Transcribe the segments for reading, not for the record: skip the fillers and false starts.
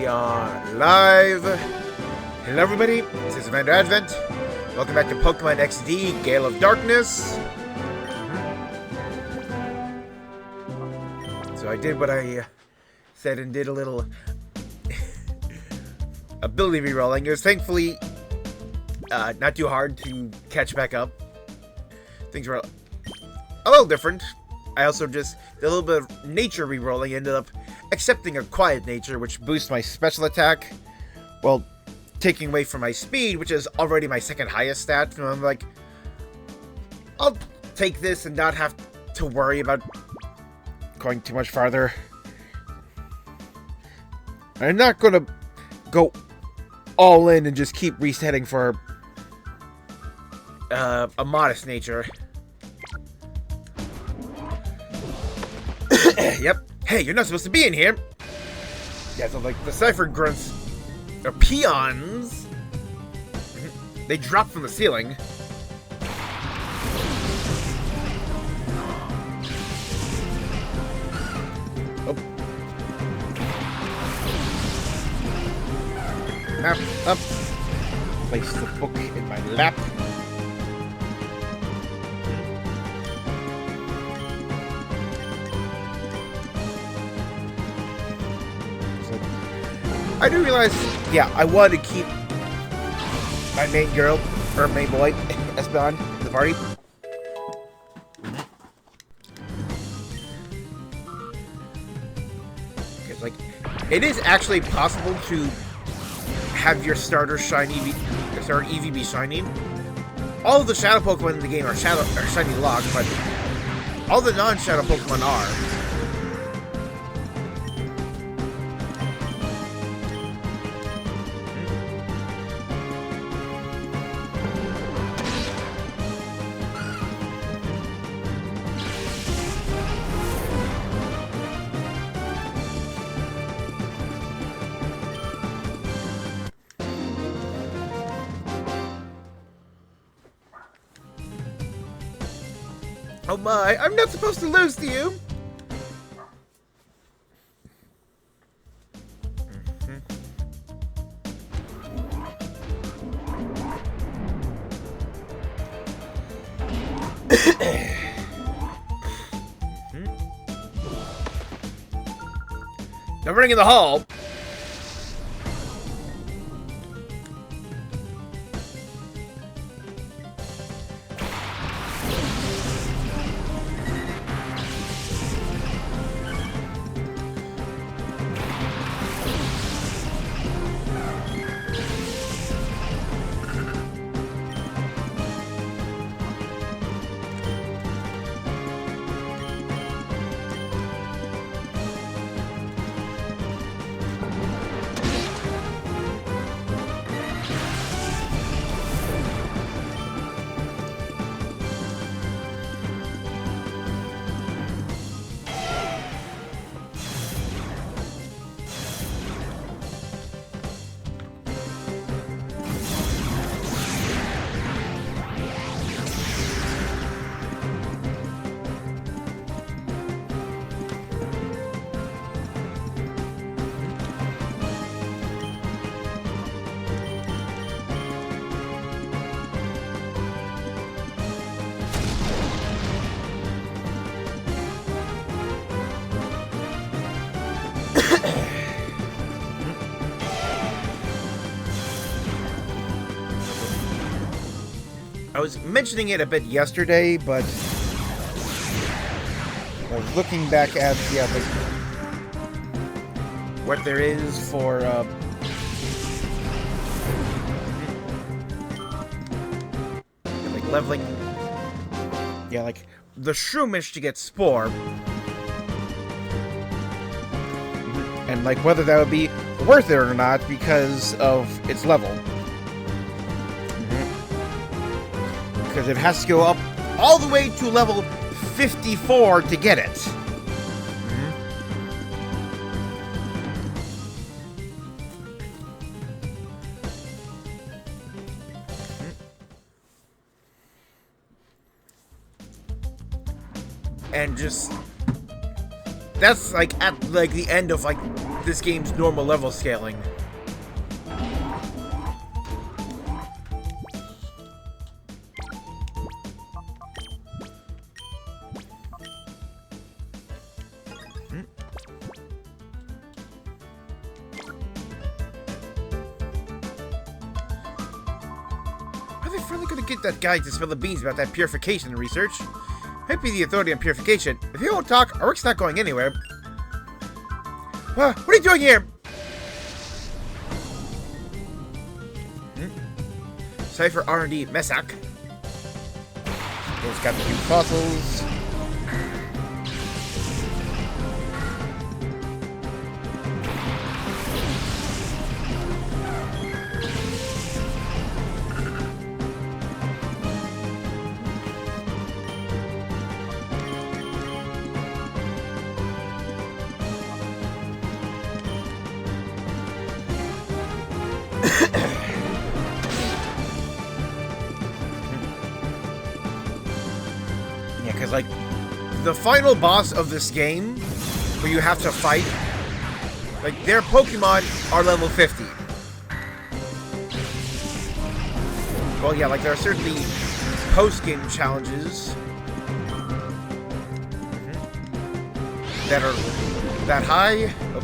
We are live. Hello everybody, this is Evander Advent. Welcome back to Pokemon XD Gale of Darkness. So I did what I said and did a little ability rerolling. It was thankfully not too hard to catch back up. Things were a little different. I also just did a little bit of nature rerolling. Ended up accepting a quiet nature, which boosts my special attack, while taking away from my speed, which is already my second highest stat. And I'm like, I'll take this and not have to worry about going too much farther. I'm not gonna go all in and just keep resetting for a modest nature. Yep. Hey, you're not supposed to be in here. Yeah, so like the Cypher grunts are peons. They drop from the ceiling. Oh. Map up. Place the book in my lap. I do realize, yeah, I want to keep my main girl, or main boy, Espeon, in the party. Because, like, it is actually possible to have your starter shiny, your starter Eevee be shiny. All of the Shadow Pokemon in the game are shiny locked, but all the non-Shadow Pokemon are. Oh my, I'm not supposed to lose to you! Now ring in the hall. I was mentioning it a bit yesterday, but I was looking back at like what there is for like leveling. Yeah, like the Shroomish to get Spore, and like whether that would be worth it or not because of its level. Because it has to go up all the way to level 54 to get it. And just that's like at like the end of like this game's normal level scaling. Are they finally gonna get that guy to spill the beans about that purification research? Might be the authority on purification. If you won't talk, our work's not going anywhere. What are you doing here? Cypher R&D Messac. He's got the new fossils. Yeah, because, like, the final boss of this game, where you have to fight, like, their Pokemon are level 50. Well, yeah, like, there are certainly post-game challenges that are that high. Oh.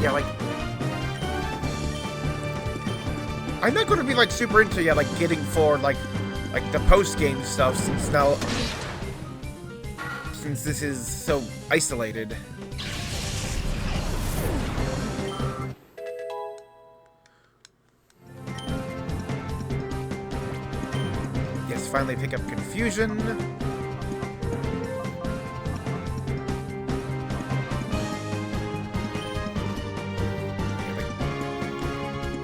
Yeah, like, I'm not going to be, like, super into, yeah, like, getting for, like the post-game stuff, since this is so isolated. Yes, finally pick up Confusion.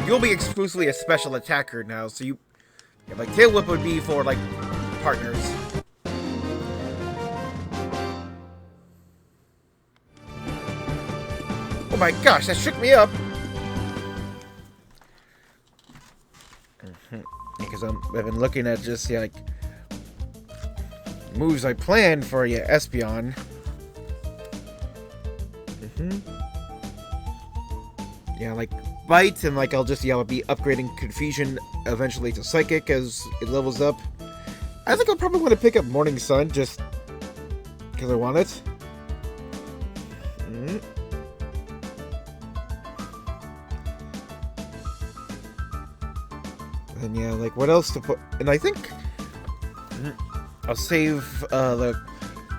You'll be exclusively a special attacker now, so you... Yeah, like, Tail Whip would be for, like, partners. Oh my gosh, that shook me up! Because I've been looking at just, yeah, like... moves I planned for, yeah, Espeon. Yeah, like... Bite, and like I'll just, yeah, I'll be upgrading Confusion eventually to Psychic as it levels up. I think I'll probably want to pick up Morning Sun just because I want it. And yeah, like what else to put? And I think I'll save the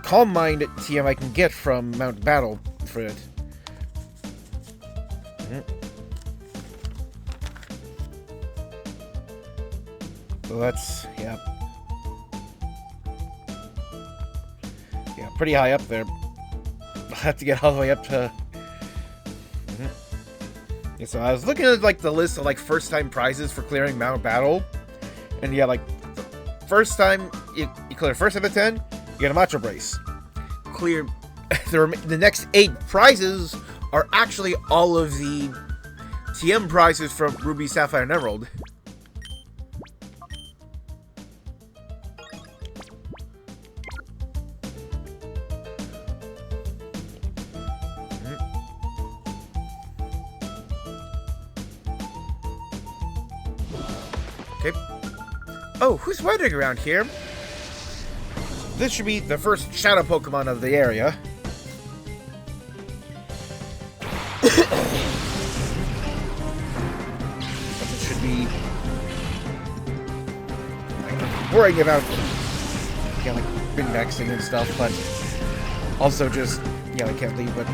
Calm Mind TM I can get from Mount Battle for it. So that's, yeah. Yeah, pretty high up there. I'll have to get all the way up to... Yeah, so I was looking at, like, the list of, like, first-time prizes for clearing Mount Battle. And, yeah, like, first time you clear first out of 10, you get a Macho Brace. Clear... the next 8 prizes are actually all of the TM prizes from Ruby, Sapphire, and Emerald. Okay. Oh, who's wandering around here? This should be the first Shadow Pokemon of the area. It should be... like, worrying about, yeah, like, min-maxing and stuff, but also just, yeah, I can't leave, but...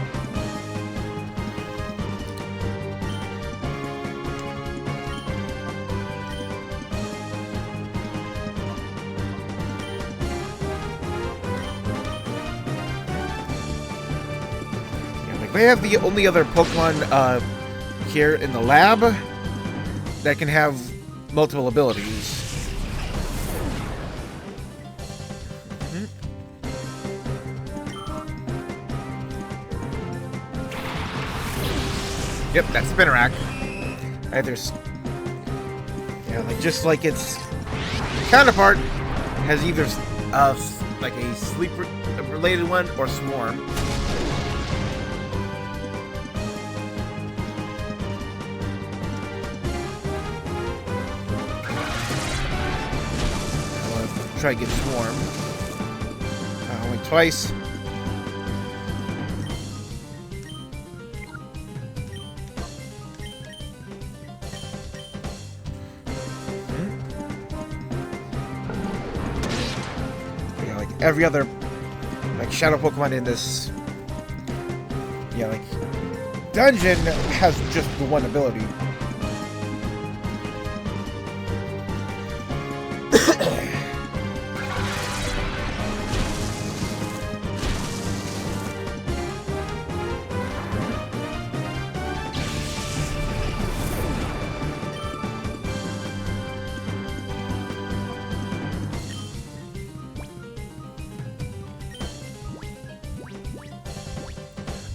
They have the only other Pokemon here in the lab that can have multiple abilities. Yep, that's Spinarak. Either, yeah, like just like its counterpart has either like a sleep-related one or swarm. Try to get swarm. Only twice. Yeah, like every other like shadow Pokemon in this, yeah, like dungeon has just the one ability.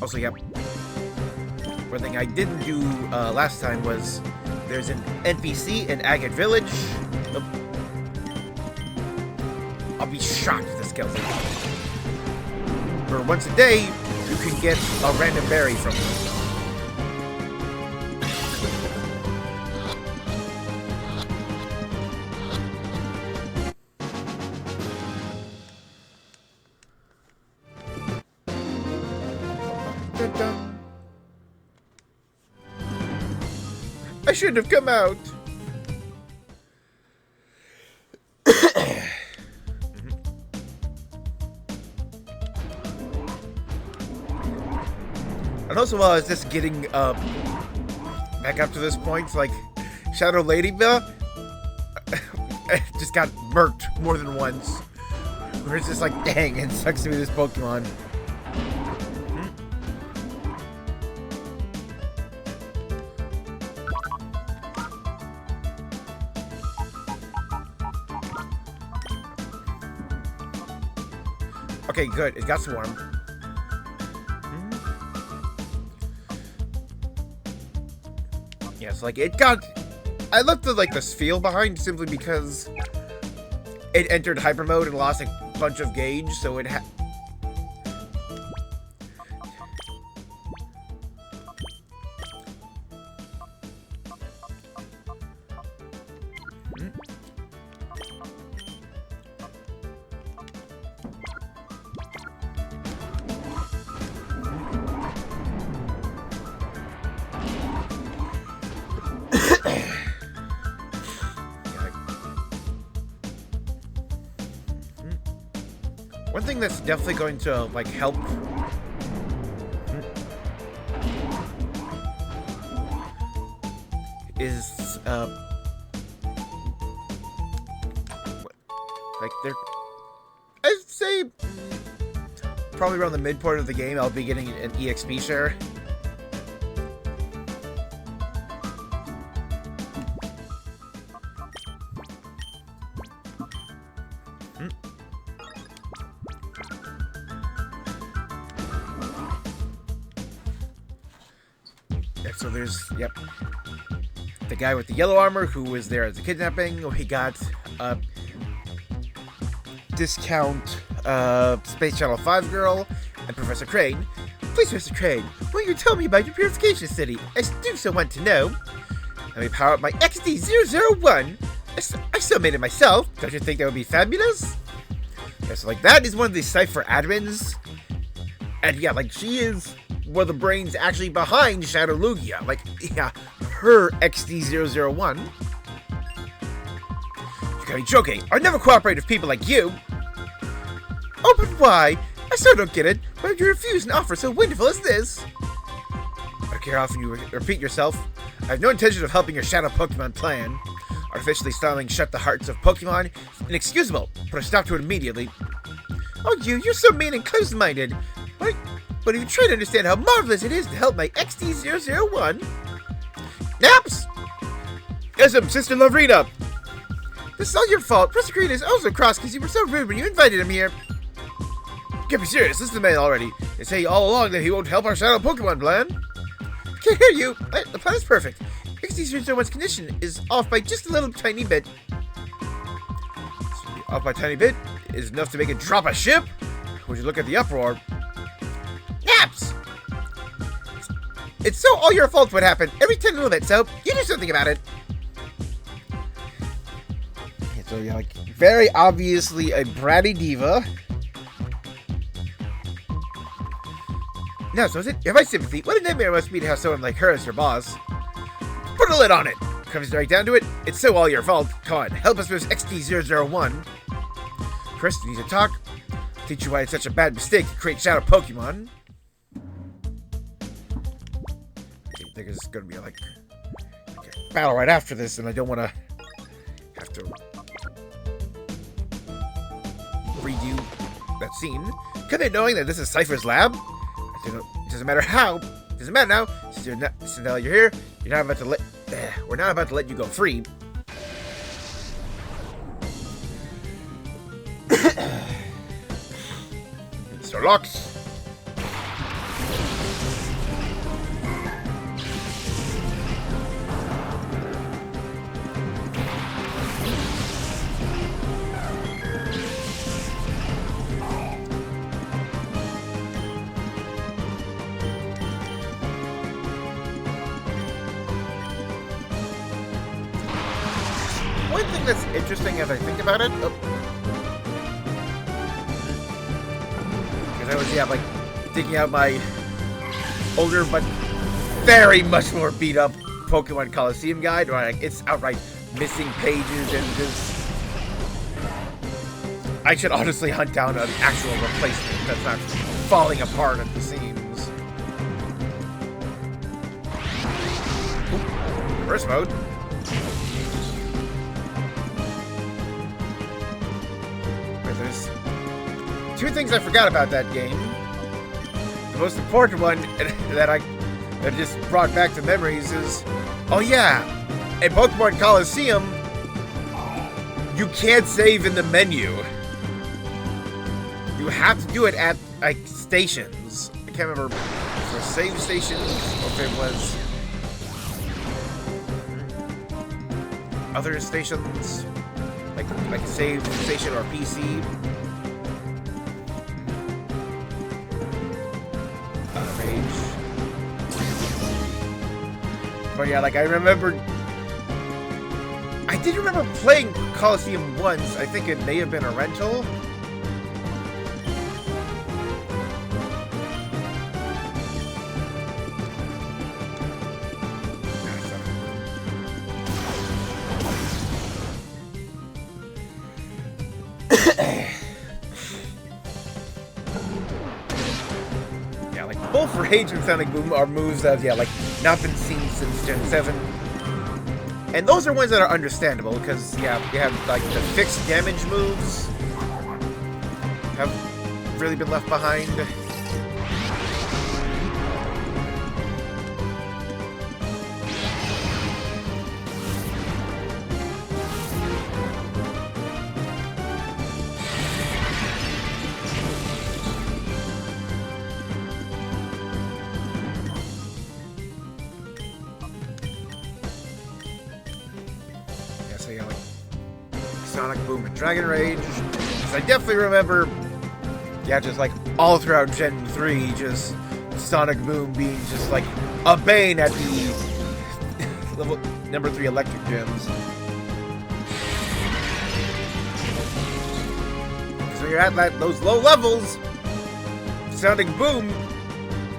Also, yep. One thing I didn't do last time was there's an NPC in Agate Village. I'll be shocked if this kills it. For once a day, you can get a random berry from them. I shouldn't have come out. And also, while I was just getting back up to this point, like Shadow Ladybug just got murked more than once. Where it's just like, dang, it sucks to be this Pokemon. Okay, good. It got swarm. Yes, like it got. I left like the Spheal behind simply because it entered hyper mode and lost a bunch of gauge, so it had. One thing that's definitely going to like help is like I'd say probably around the mid part of the game I'll be getting an EXP share. So there's, yep, the guy with the yellow armor who was there as a kidnapping. He got discount Space Channel 5 girl and Professor Crane. Please, Mr. Crane, will you tell me about your purification city? I do so want to know. Let me power up my XD001. I still made it myself. Don't you think that would be fabulous? Yeah, so like that is one of the Cypher admins. And yeah, like she is one of the brains actually behind Shadow Lugia. Like, yeah, her XD001. You gotta be joking. I'd never cooperate with people like you. Oh, but why? I still don't get it. Why would you refuse an offer so wonderful as this? I don't care how often you repeat yourself. I have no intention of helping your Shadow Pokemon plan. Artificially styling shut the hearts of Pokemon. Inexcusable. Put a stop to it immediately. Oh, you're so mean and close-minded. But if you try to understand how marvelous it is to help my XD001... Naps! Yes, Sister Lavrina! This is all your fault. Professor Green is also cross because you were so rude when you invited him here. You can't be serious. This is the man already. They say all along that he won't help our Shadow Pokemon plan. I can't hear you. The plan is perfect. XD001's condition is off by just a little tiny bit. Off by a tiny bit is enough to make it drop a ship? Would you look at the uproar? Naps! It's so all your fault what happened. Every time you know that, so you do something about it. So you're like very obviously a bratty diva. No, so is it? You have my sympathy. What a nightmare it must be to have someone like her as your boss. Put a lid on it. Comes right down to it. It's so all your fault. Come on, help us with XD001. Chris, you need to talk. I'll teach you why it's such a bad mistake to create shadow Pokemon. I think it's gonna be like a battle right after this, and I don't want to have to redo that scene. Come in knowing that this is Cypher's lab. It doesn't matter how. It doesn't matter now. Since now you're here, you're not about to let. We're not about to let you go free. Mr. Locks. One thing that's interesting as I think about it, because I was like digging out my older but very much more beat up Pokemon Coliseum guide, where it's outright missing pages and just I should honestly hunt down an actual replacement that's not falling apart at the seams. Ooh, reverse mode. There's two things I forgot about that game. The most important one that just brought back to memories is, oh yeah, in Pokemon Coliseum, you can't save in the menu. You have to do it at like stations. I can't remember if it was save stations or if it was other stations. Like a save station or PC. Rage. But yeah, like I did remember playing Coliseum once. I think it may have been a rental. Both Rage and Sonic Boom are moves that have, not been seen since Gen 7. And those are ones that are understandable, because, you have, the fixed damage moves have really been left behind. Sonic Boom and Dragon Rage. I definitely remember, just all throughout Gen 3, just Sonic Boom being just a bane at the level number 3 electric gyms. Because when you're at those low levels, Sonic Boom,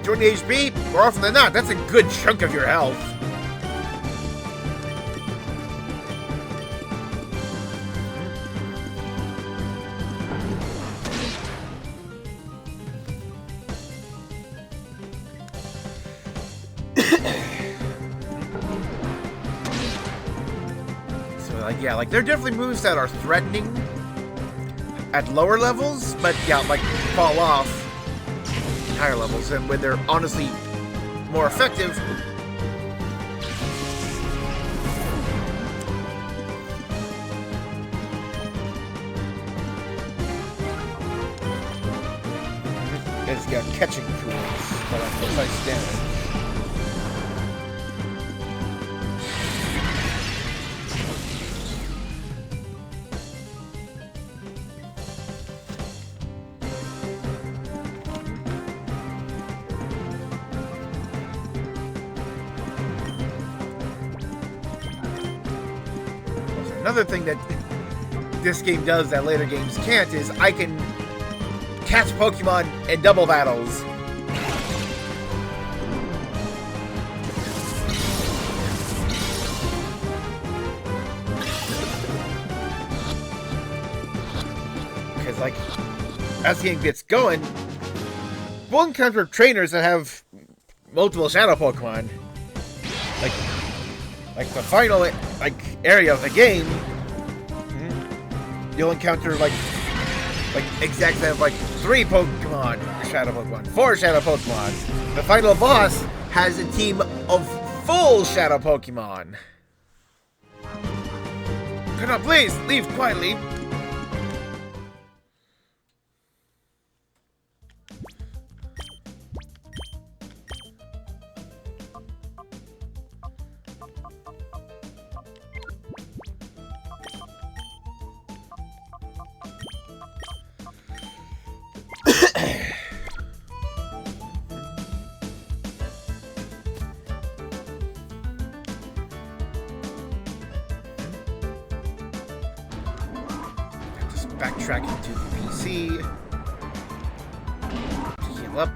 20 HP, more often than not, that's a good chunk of your health. There are definitely moves that are threatening at lower levels, but fall off at higher levels, and when they're honestly more effective. It's got catching tools, but precise damage. another thing that this game does that later games can't is I can catch Pokemon in double battles. Because, like, as the game gets going, we'll encounter trainers that have multiple Shadow Pokemon. Like the final area of the game, you'll encounter like exact set of 3 Pokemon, Shadow Pokemon, 4 Shadow Pokemon. The final boss has a team of full Shadow Pokemon. Come on, please leave quietly. Backtracking to the PC. Heal up.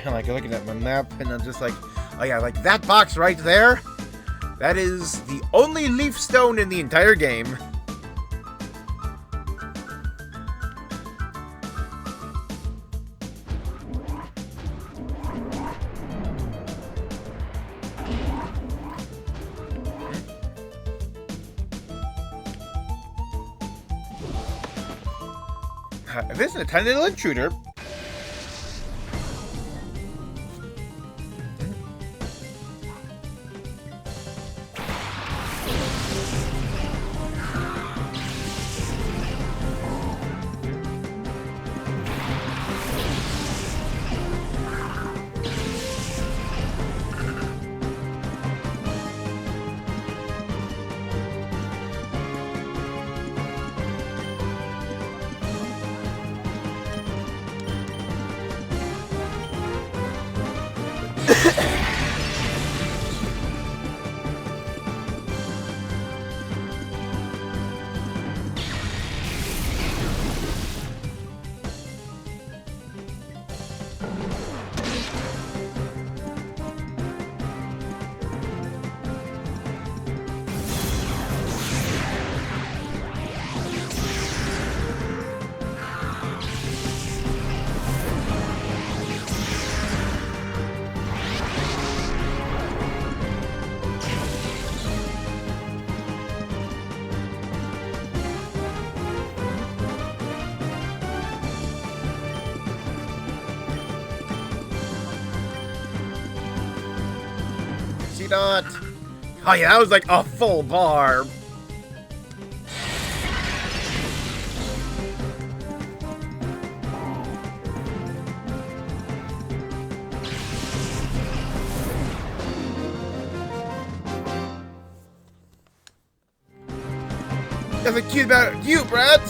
Like looking at my map, and I'm just like, oh yeah, like that box right there, that is the only leaf stone in the entire game. This is a tiny little intruder. Not. Oh yeah, that was like a full bar. Nothing cute about you, Brett.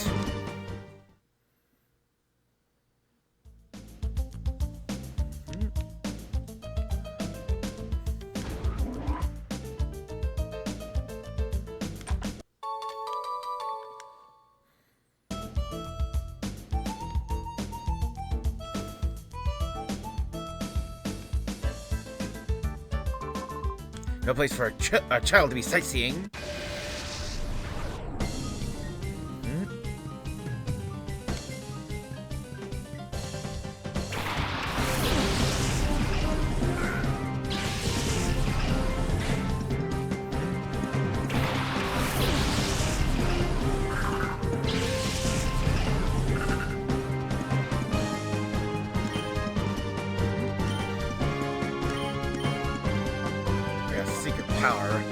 No place for a child to be sightseeing. Secret power.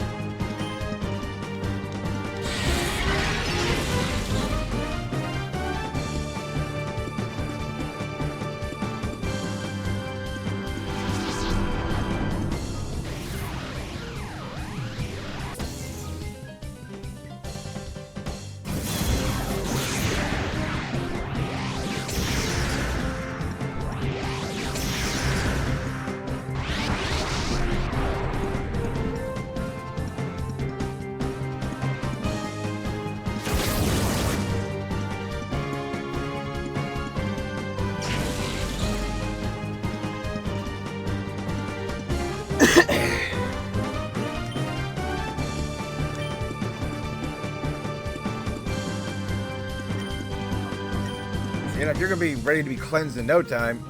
You're gonna be ready to be cleansed in no time.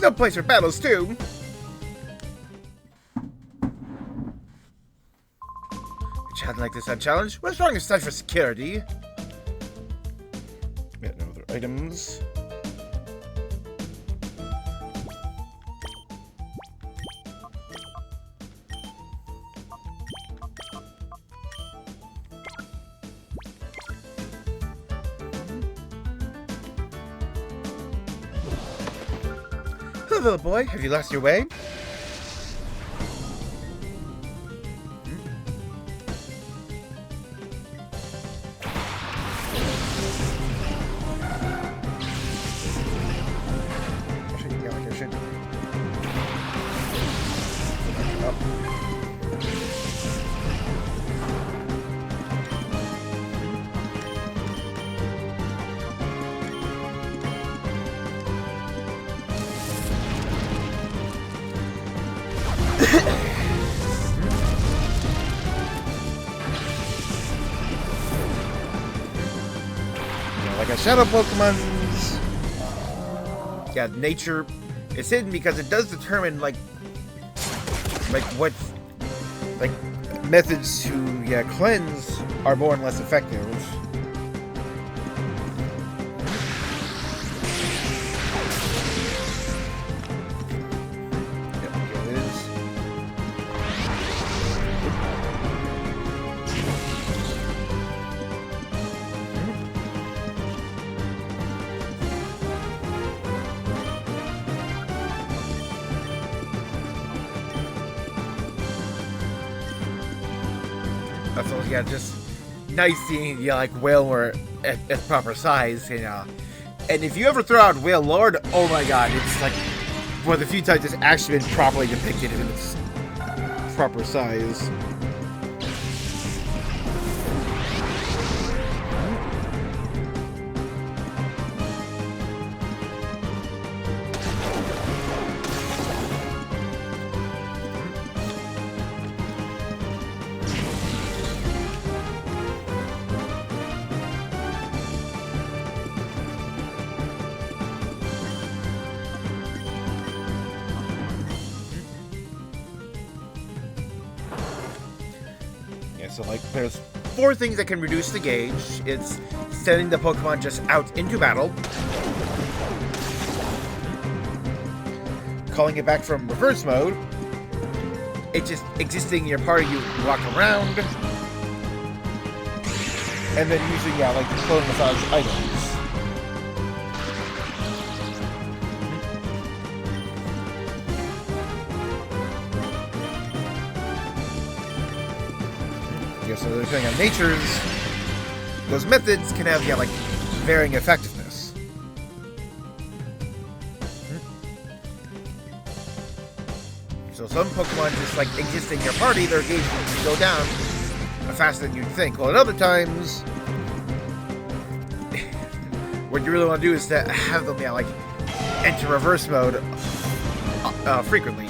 No place for battles, too. Chatting like this unchallenged? What's wrong with such for security? Got no other items. Little boy, have you lost your way? Yeah, like I should. Like a shadow Pokemon's, yeah, nature is hidden because it does determine like what methods to cleanse are more and less effective. Yep, here it is. So yeah, just nice seeing like Wailord at proper size, And if you ever throw out Wailord, oh my god, it's like one of the few times it's actually been properly depicted in its proper size. So, like, there's 4 things that can reduce the gauge. It's sending the Pokemon just out into battle, calling it back from reverse mode, it just existing in your party, you walk around, and then using, like, the clone massage items. So depending on natures, those methods can have like varying effectiveness. So some Pokemon just like exist in your party, their gauge will go down faster than you'd think. Well, at other times, what you really want to do is to have them like enter reverse mode frequently.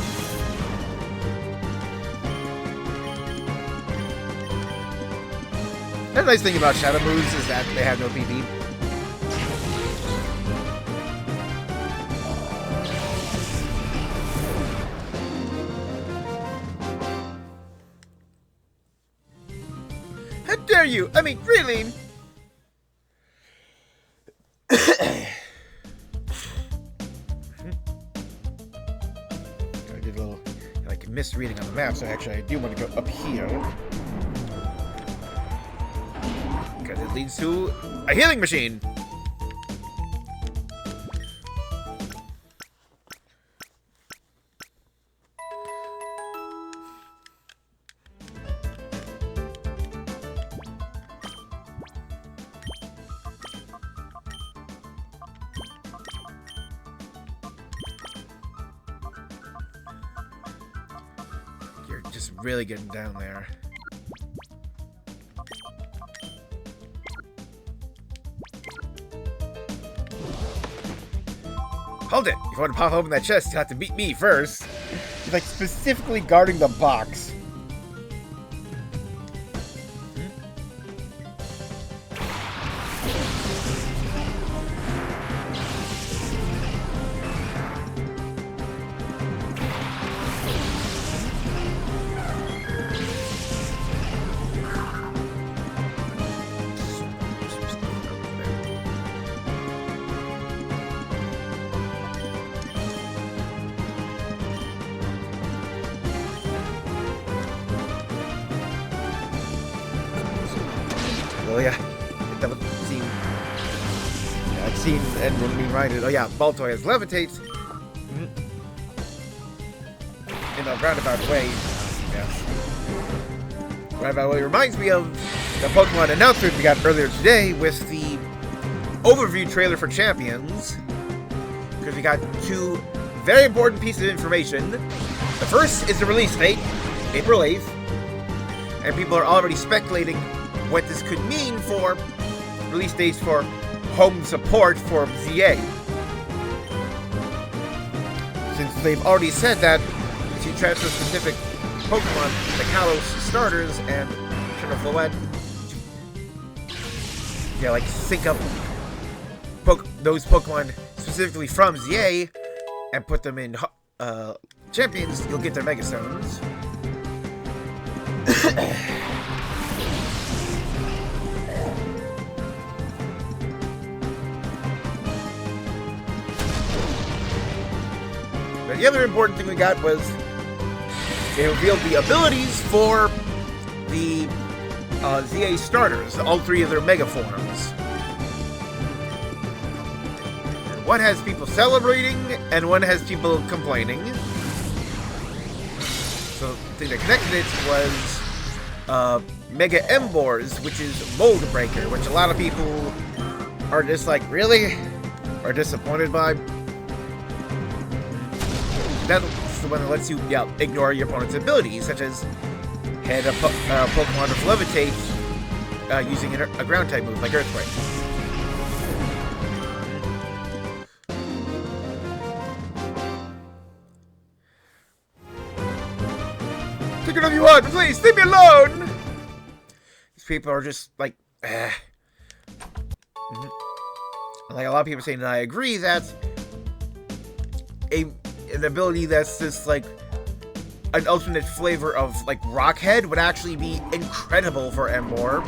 The nice thing about Shadow moves is that they have no PP. How dare you? I mean, really? I did a little, like, misreading on the map, so actually I do want to go up here. Because it leads to a healing machine. You're just really getting down there. Hold it! If you want to pop open that chest, you have to beat me first. He's like specifically guarding the box. Oh yeah, that would seem. Yeah, I've seen Edwin being reminded. Oh yeah, Baltoy has levitates in a roundabout way. Yes, roundabout way reminds me of the Pokemon announcement we got earlier today with the overview trailer for Champions, because we got 2 very important pieces of information. The first is the release date, April 8th, and people are already speculating what this could mean for release dates for home support for ZA. Since they've already said that if you transfer specific Pokemon, the Kalos starters and Shadow Floette, yeah, like sync up those Pokemon specifically from ZA and put them in Champions, you'll get their Mega Stones. But the other important thing we got was they revealed the abilities for the ZA starters, all 3 of their Mega forms. One has people celebrating, and one has people complaining. So the thing that connected it was Mega Emboars, which is Mold Breaker, which a lot of people are just like, really? Are disappointed by. That's the one that lets you ignore your opponent's abilities, such as head a Pokemon with Levitate using a ground type move like Earthquake. Take it if you want, please leave me alone! These people are just like, Like a lot of people saying, and I agree, that an ability that's just like an alternate flavor of like Rockhead would actually be incredible for Emboar.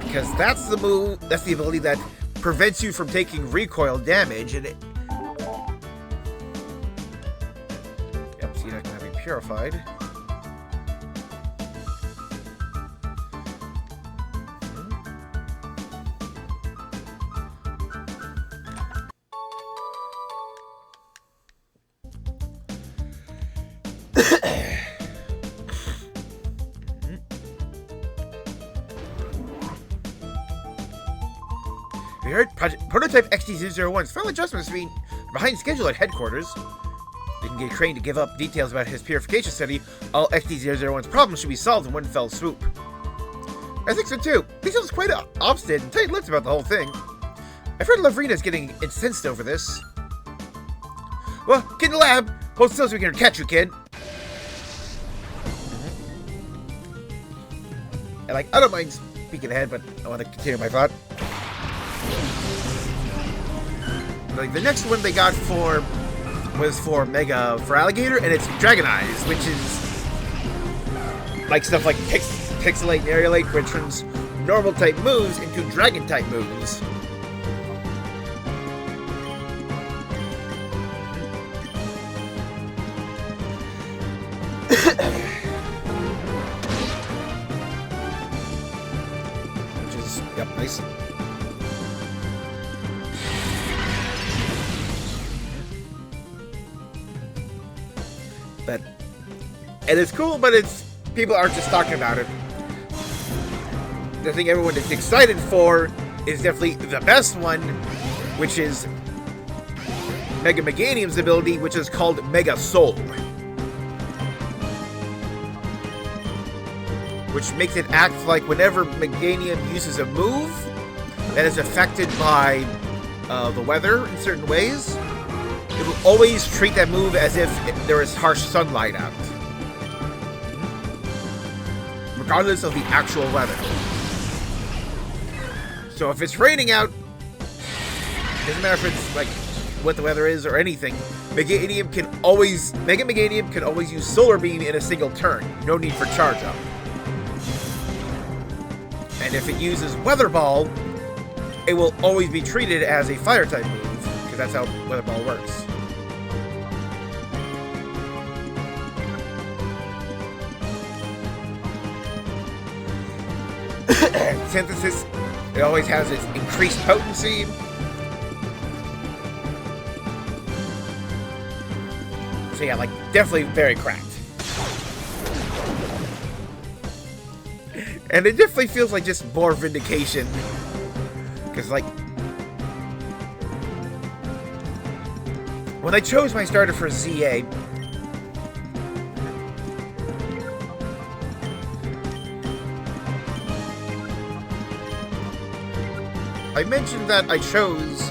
Because that's the move, that's the ability that prevents you from taking recoil damage, and it... Yep, see, that's gonna be purified. We heard Prototype XD001's final adjustments being behind schedule at headquarters. They can get Crane to give up details about his purification study. All XD001's problems should be solved in one fell swoop. I think so too. He sounds quite obstinate and tight-lipped about the whole thing. I've heard Lavrina's getting incensed over this. Well, get in the lab. Hold still so we can catch you, kid. I don't mind speaking ahead, but I want to continue my thought. Like, the next one they got was for Alligator, and it's Dragon Eyes, which is like stuff like Pixelate and Aerialate, which turns normal type moves into dragon type moves. Which is, yep, nice. And it's cool, but people aren't just talking about it. The thing everyone is excited for is definitely the best one, which is Mega Meganium's ability, which is called Mega Soul. Which makes it act like whenever Meganium uses a move that is affected by the weather in certain ways, it will always treat that move as if there is harsh sunlight out, regardless of the actual weather. So if it's raining out, doesn't matter if it's like what the weather is or anything, Mega Meganium can always use Solar Beam in a single turn. No need for charge up. And if it uses Weather Ball, it will always be treated as a fire type move, because that's how Weather Ball works. Synthesis, it always has its increased potency. So yeah, like, definitely very cracked. And it definitely feels like just more vindication. Because, like, when I chose my starter for ZA, I mentioned that I chose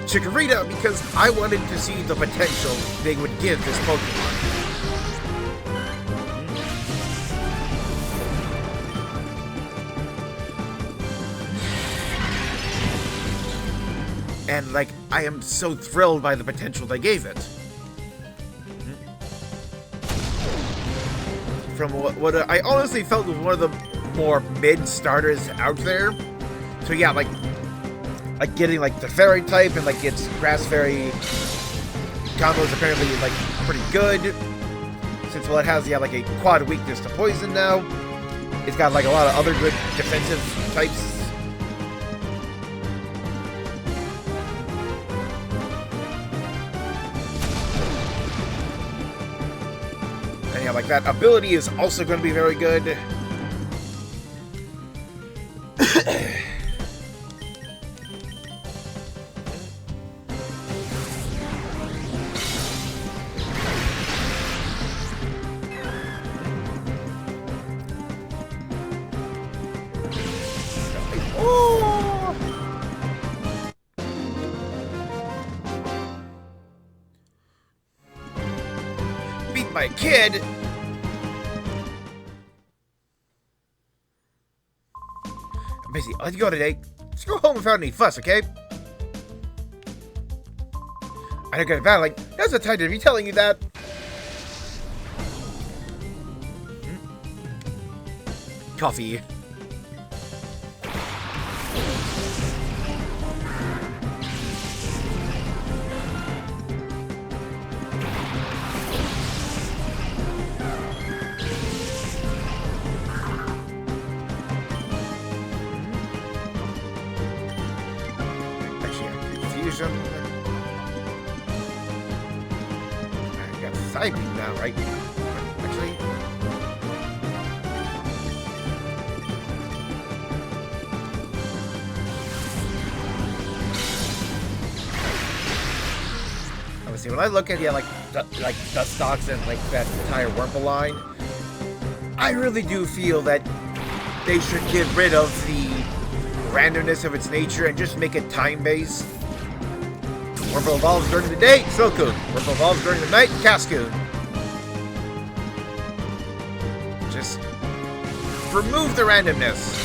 Chikorita because I wanted to see the potential they would give this Pokemon. And, like, I am so thrilled by the potential they gave it. From what I honestly felt was one of the more mid-starters out there. So yeah, like getting like the fairy type and like its grass fairy combos apparently like pretty good. Since it has like a quad weakness to poison now. It's got like a lot of other good defensive types. And yeah, like that ability is also going to be very good. Beat my kid. I'm busy. I'll let you go today. Just go home without any fuss, okay? I don't get battling. Now's the time to be telling you that. Coffee. Confusion. I got side beam now, right? Actually. Obviously, when I look at like Dustox and like that entire Wurmple line, I really do feel that they should get rid of the randomness of its nature and just make it time-based. Wurmple evolves during the day, Silcoon. Wurmple evolves during the night, Cascoon. Just remove the randomness.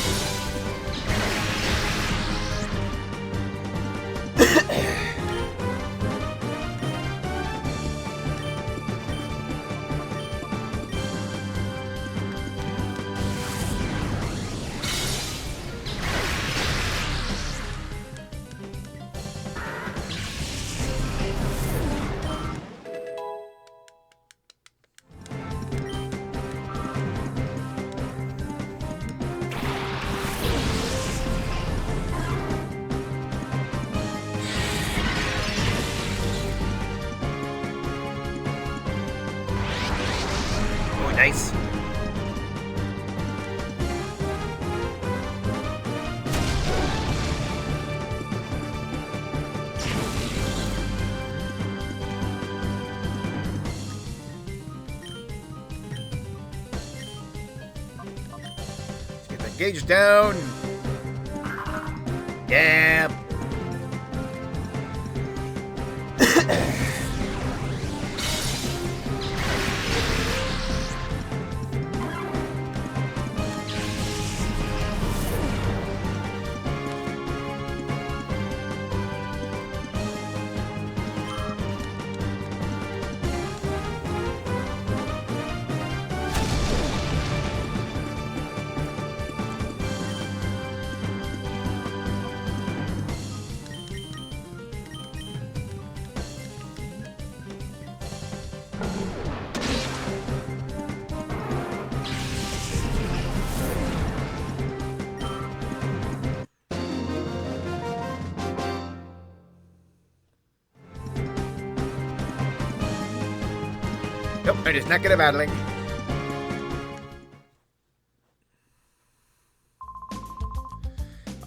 Nice. Let's get the gauge down. Yeah. Nope, I'm just not good at battling.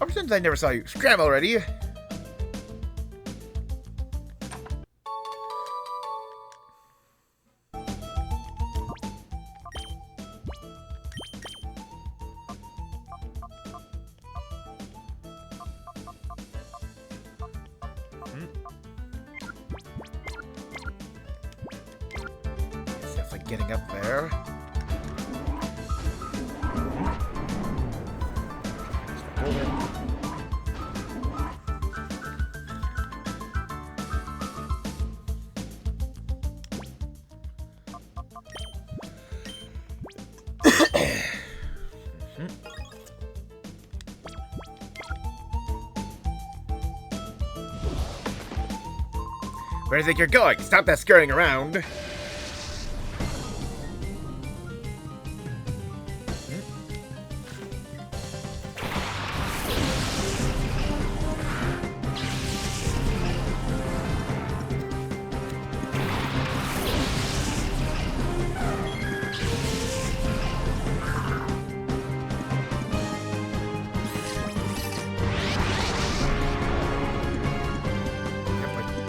Oh, since I never saw you scram already. Getting up there. Where do you think you're going? Stop that scurrying around.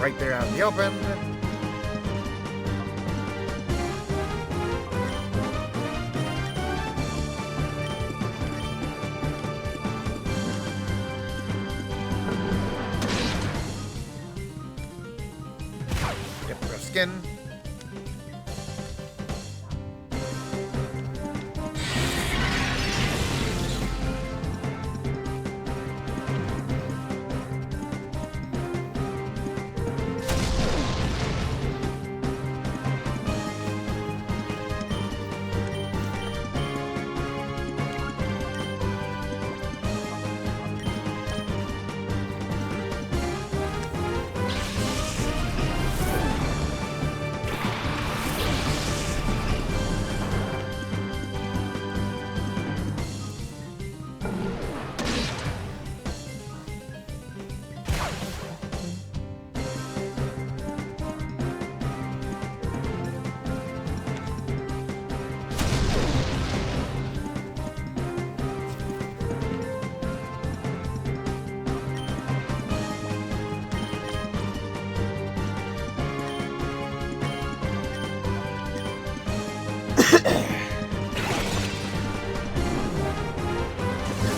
right there out in the open. Yep, rough skin.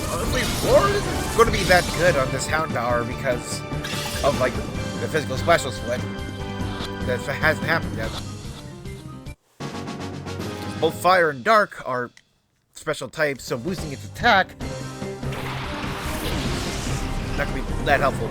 Honestly, Lord isn't going to be that good on this Houndour because of, like, the physical special split. That hasn't happened yet. Both Fire and Dark are special types, so boosting its attack not going to be that helpful.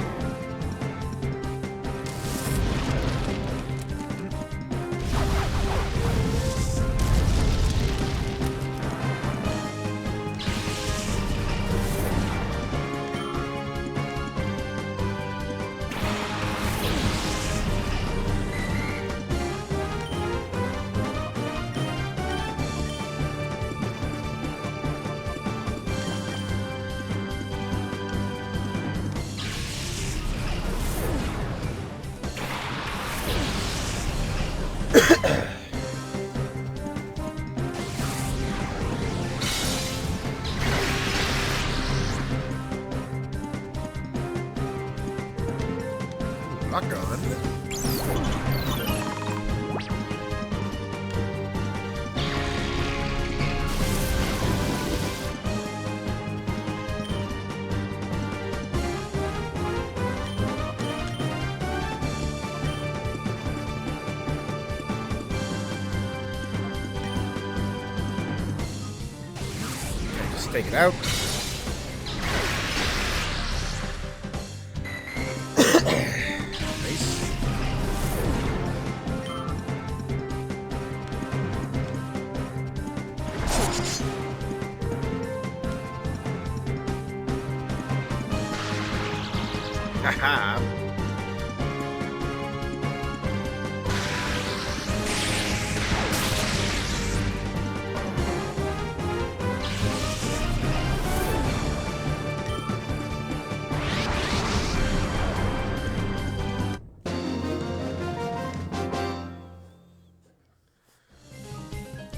Lock on. Just take it out. Haha.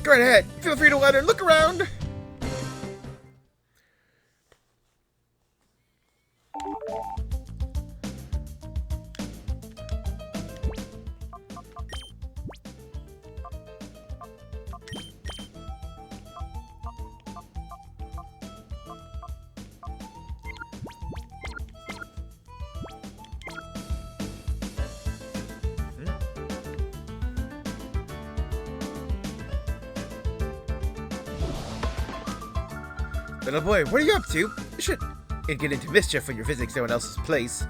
Go right ahead. Feel free to let her look around. Little boy, what are you up to? You should get into mischief when you're visiting someone else's place.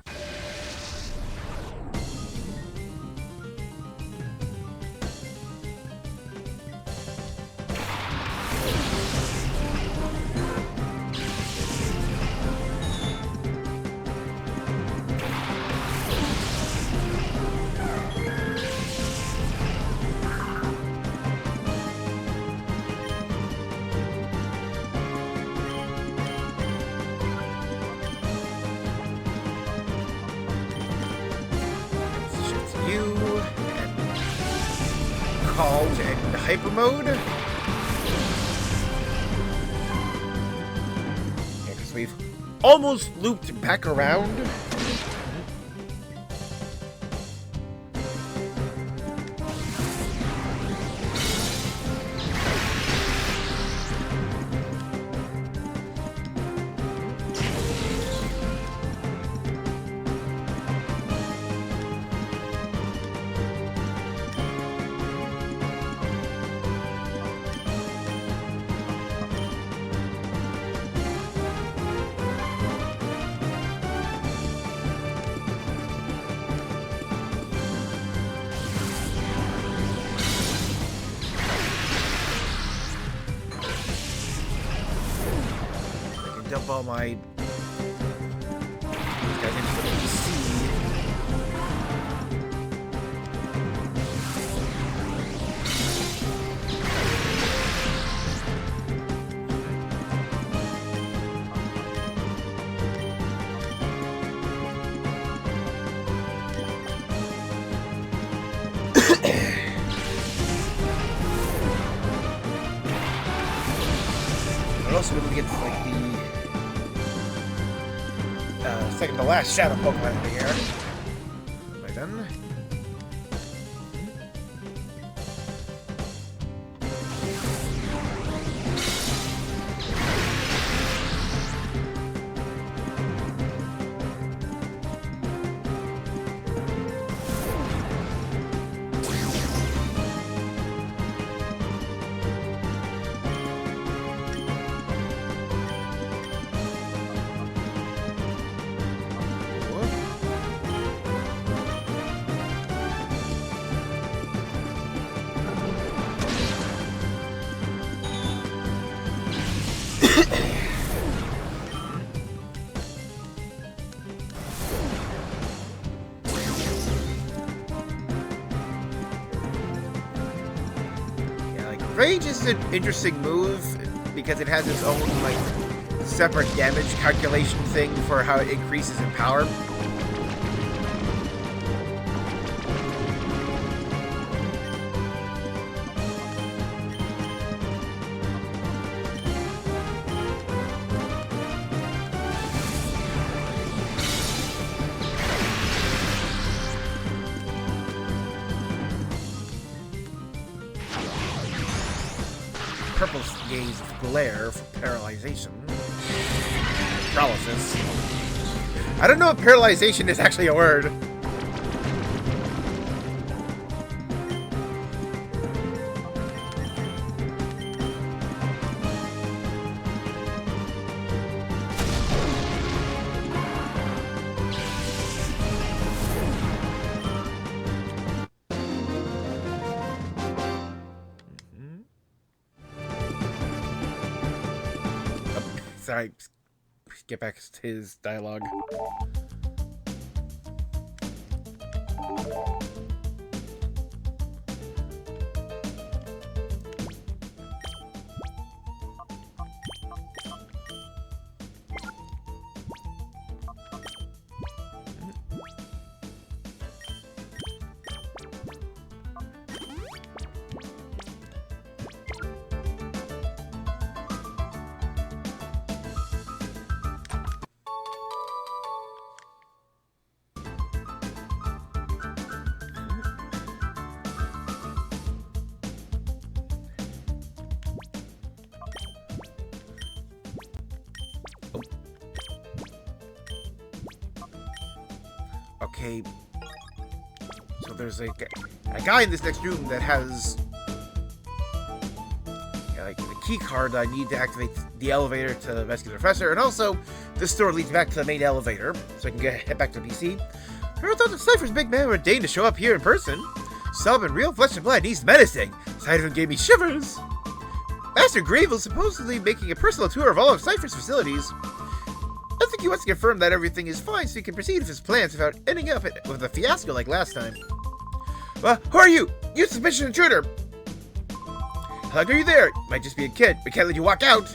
Called and hyper mode. Yeah, because we've almost looped back around. up all my guys into the PC. I'd also be able to get like the second to last shadow Pokemon in the air. Am I done? Rage is an interesting move because it has its own like separate damage calculation thing for how it increases in power. Purple gaze of glare for paralyzation. Paralysis. I don't know if paralyzation is actually a word. Sorry, get back to his dialogue. Okay, so there's a guy in this next room that has like the key card that I need to activate the elevator to rescue the professor, and also this door leads back to the main elevator, so I can head back to PC. I never thought the Cypher's big man would deign to show up here in person. Saw him in real flesh and blood, he's menacing. Sight of him gave me shivers. Master Grave is supposedly making a personal tour of all of Cypher's facilities. I think he wants to confirm that everything is fine so he can proceed with his plans without ending up with a fiasco like last time. Who are you? You suspicious intruder! How long are you there? Might just be a kid. We can't let you walk out.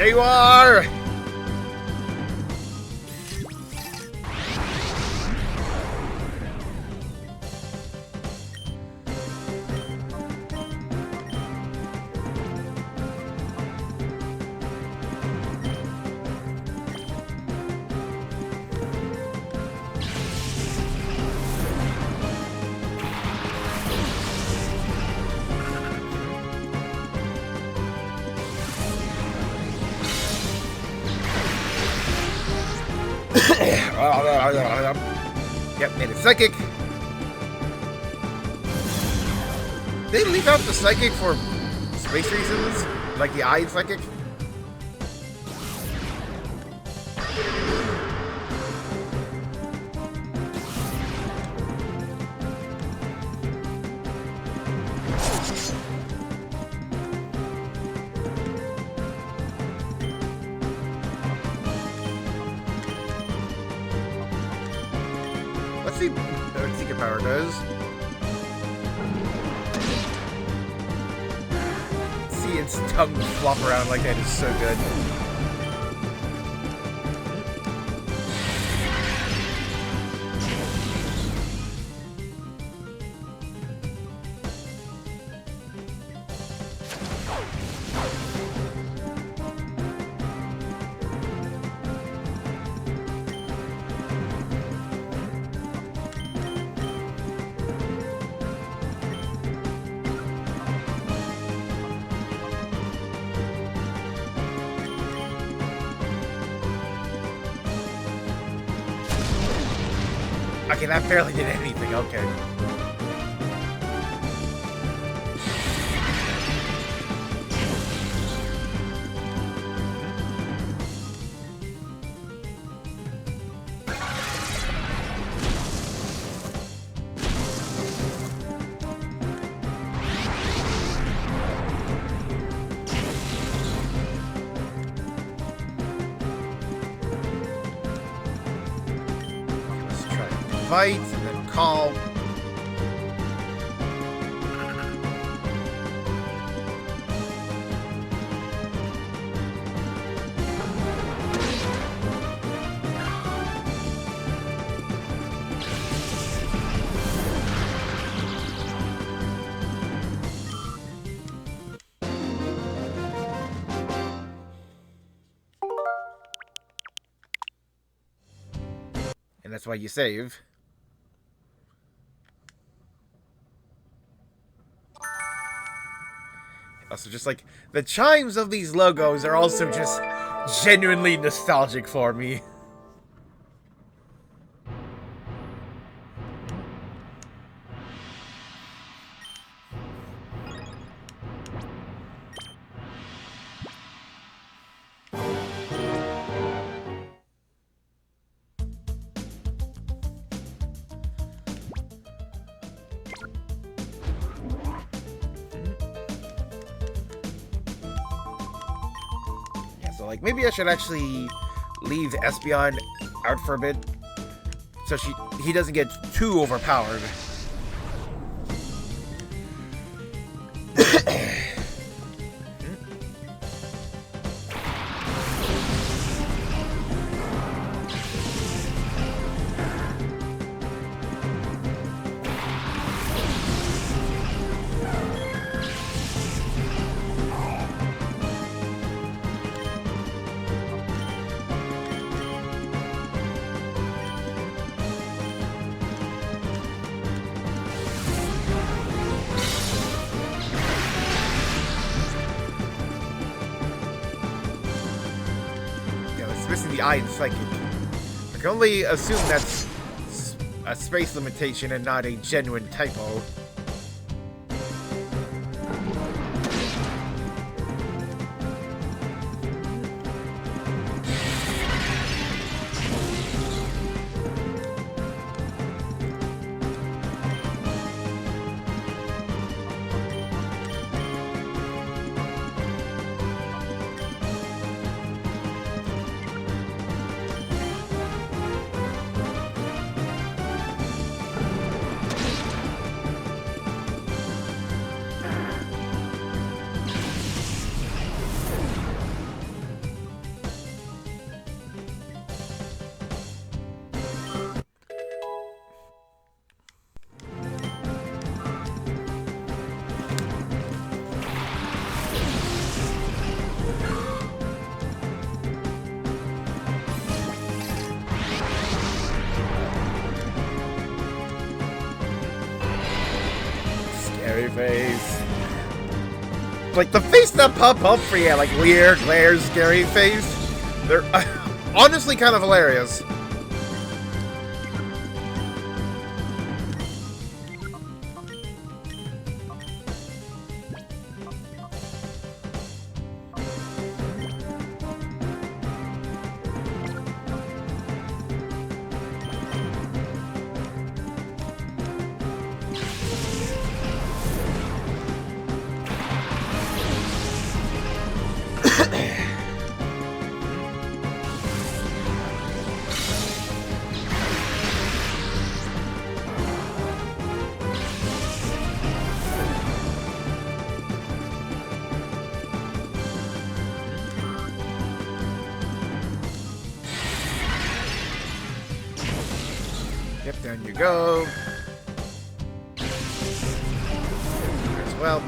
There you are! Yep, made it psychic. They leave out the psychic for space reasons, like the eye psychic. Let's see what Secret Power does. See its tongue flop around like that is so good. Okay, that barely did anything, okay. Fight and then call. And that's why you save. Also, just like the chimes of these logos are also just genuinely nostalgic for me. So, like, maybe I should actually leave Espeon out for a bit, so he doesn't get too overpowered. Missing the eye and psychic. I can only assume that's a space limitation and not a genuine typo. scary face. Like, the face that pop up for you, like Leer, Glare, scary face. They're honestly kind of hilarious. Yep, down you go. As well.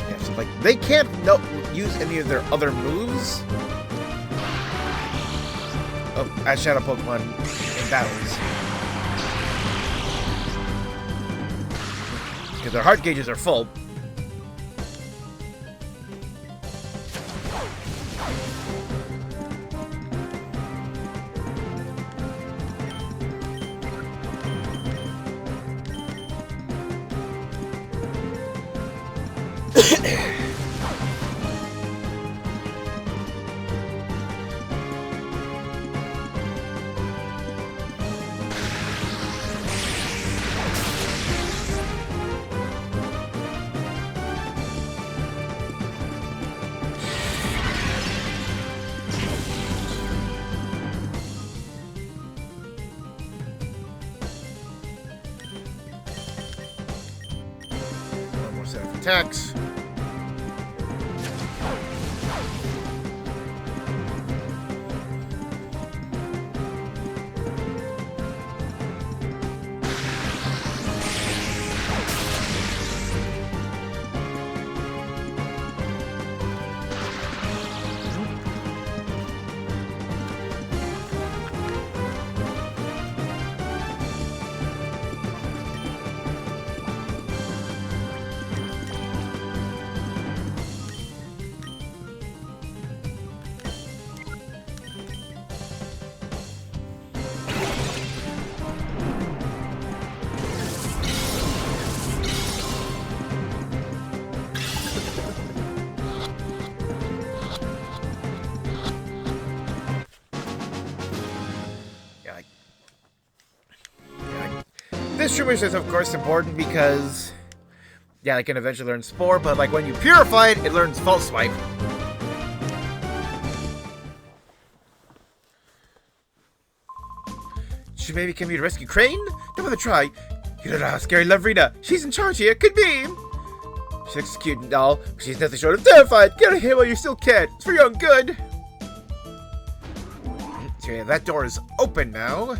Yeah, so like they can't use any of their other moves. As Shadow Pokemon in battles. Because their heart gauges are full. Set of attacks. This True Wish is, of course, important because, yeah, it can eventually learn Spore, but, like, when you purify it, it learns False Swipe. Should maybe come here to rescue Crane? Don't bother try. You don't know how scary Lovrita. She's in charge here. Could be. She looks cute and all, but she's nothing short of terrified. Get out of here while you still can. It's for your own good. So yeah, that door is open now.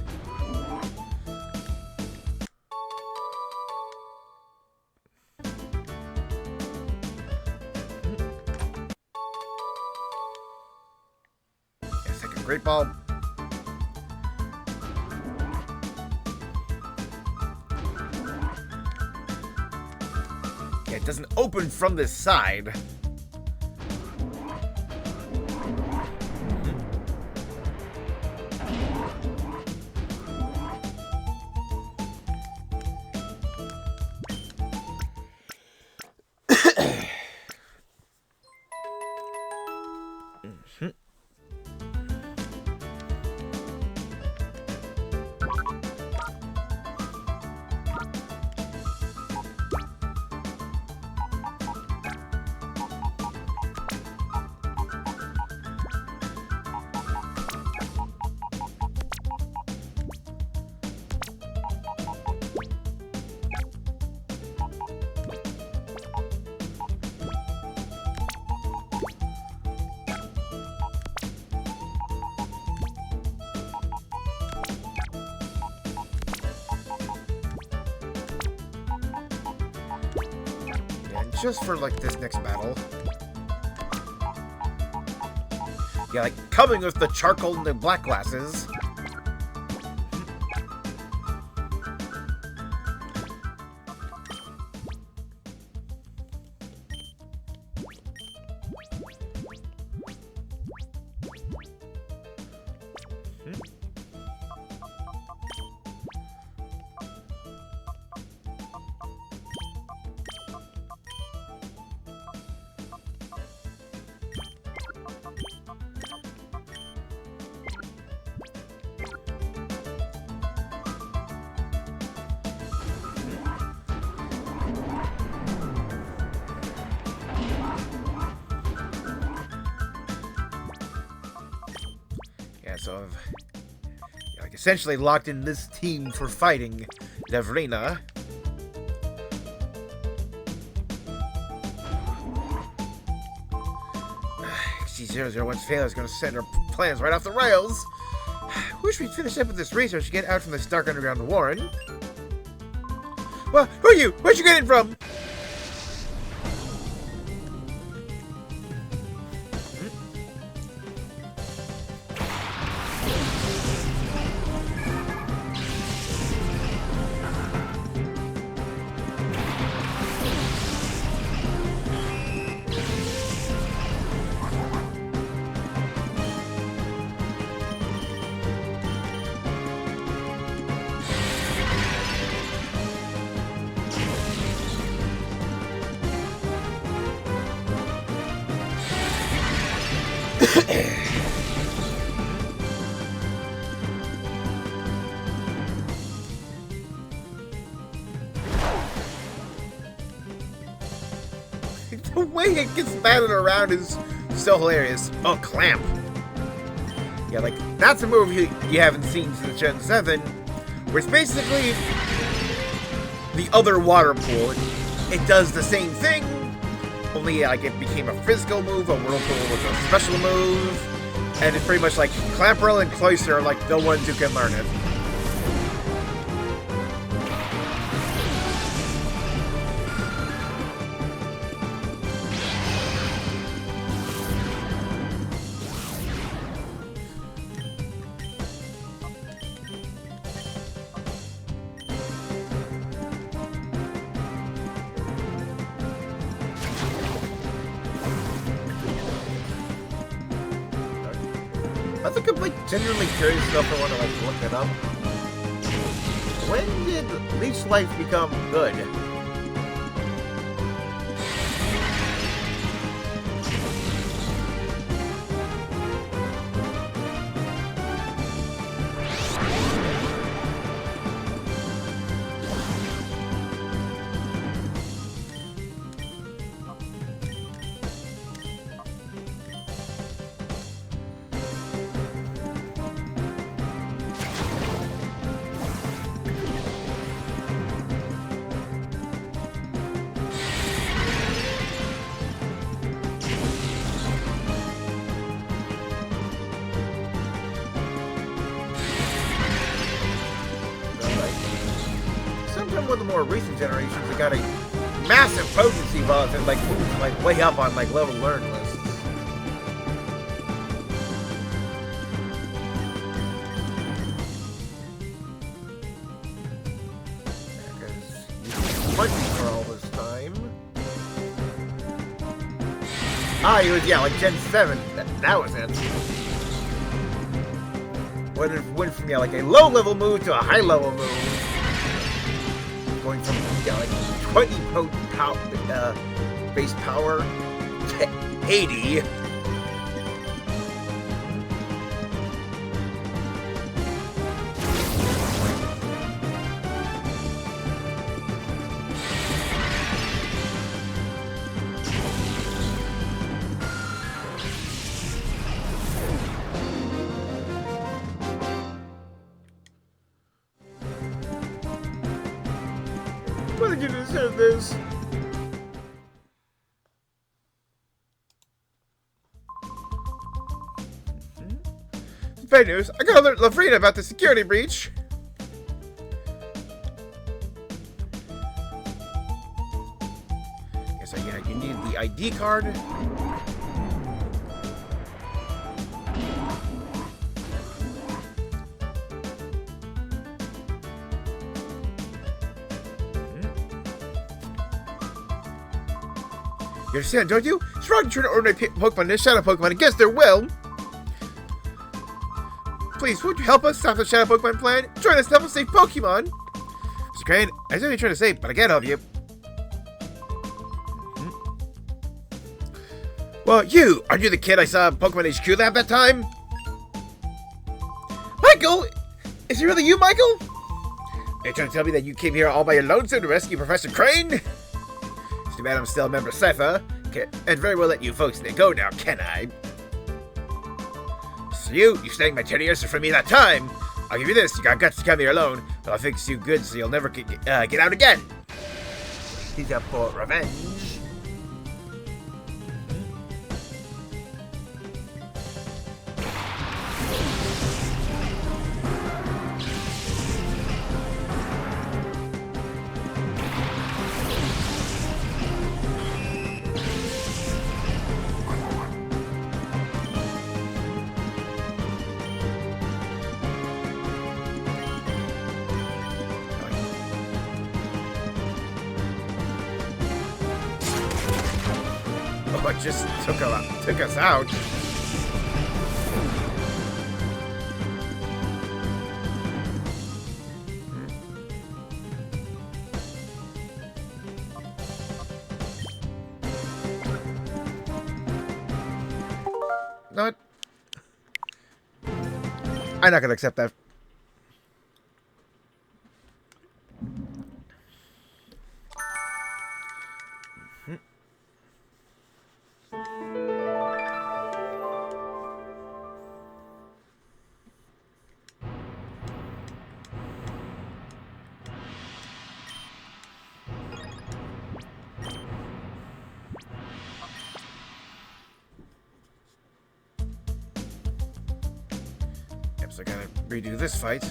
Great Ball. Yeah, it doesn't open from this side. just for, like, this next battle. Yeah, like, coming with the charcoal and the black glasses. So I've like essentially locked in this team for fighting Lavrina. XG001's failure is going to send our plans right off the rails. Wish we'd finish up with this research to get out from this dark underground warren. Well, who are you? Where'd you get it from? The way it gets batted around is so hilarious. Oh, clamp. Yeah, like, that's a move you haven't seen since Gen 7, where it's basically the other water pool. It does the same thing, only like it became a physical move, a whirlpool was a special move, and it's pretty much like Clamperl and Cloyster are like the ones who can learn it. I think I'm like genuinely curious enough I want to like look it up. When did Leech Life become good? One of the more recent generations, it got a massive potency buff and like moves like way up on like level learn lists. Because Munchie for all this time. Ah, he was like Gen 7. That was it. When it went from like a low level move to a high level move. Going from like 20 base power to 80. What did you deserve this? Bad news. I gotta alert Lavrina about the security breach. Yes, I ID card. You understand, don't you? It's wrong to turn ordinary Pokemon into Shadow Pokemon against their will. Please, would you help us stop the Shadow Pokemon plan? Join us to help us save Pokemon. Mr. Crane, I know what you're trying to say, but I can't help you. Well, aren't you the kid I saw at Pokemon HQ lab that time? Michael! Is it really you, Michael? Are you trying to tell me that you came here all by your lonesome to rescue Professor Crane? It's too bad I'm still a member of Cypher. And very well let you folks go now, can I? So you snagged my teddy answer from me that time. I'll give you this, you got guts to come here alone, but I'll fix you good so you'll never get out again. He's up for revenge. Oh, it just took us out. Not. I'm not gonna accept that. So I gotta redo this fight.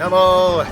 Numble!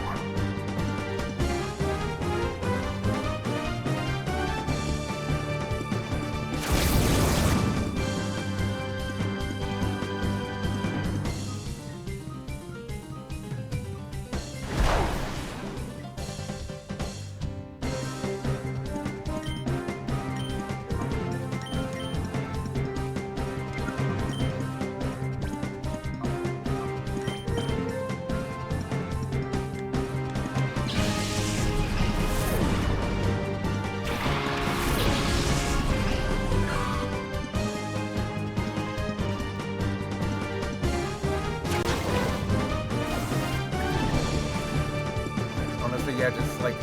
Yeah, just like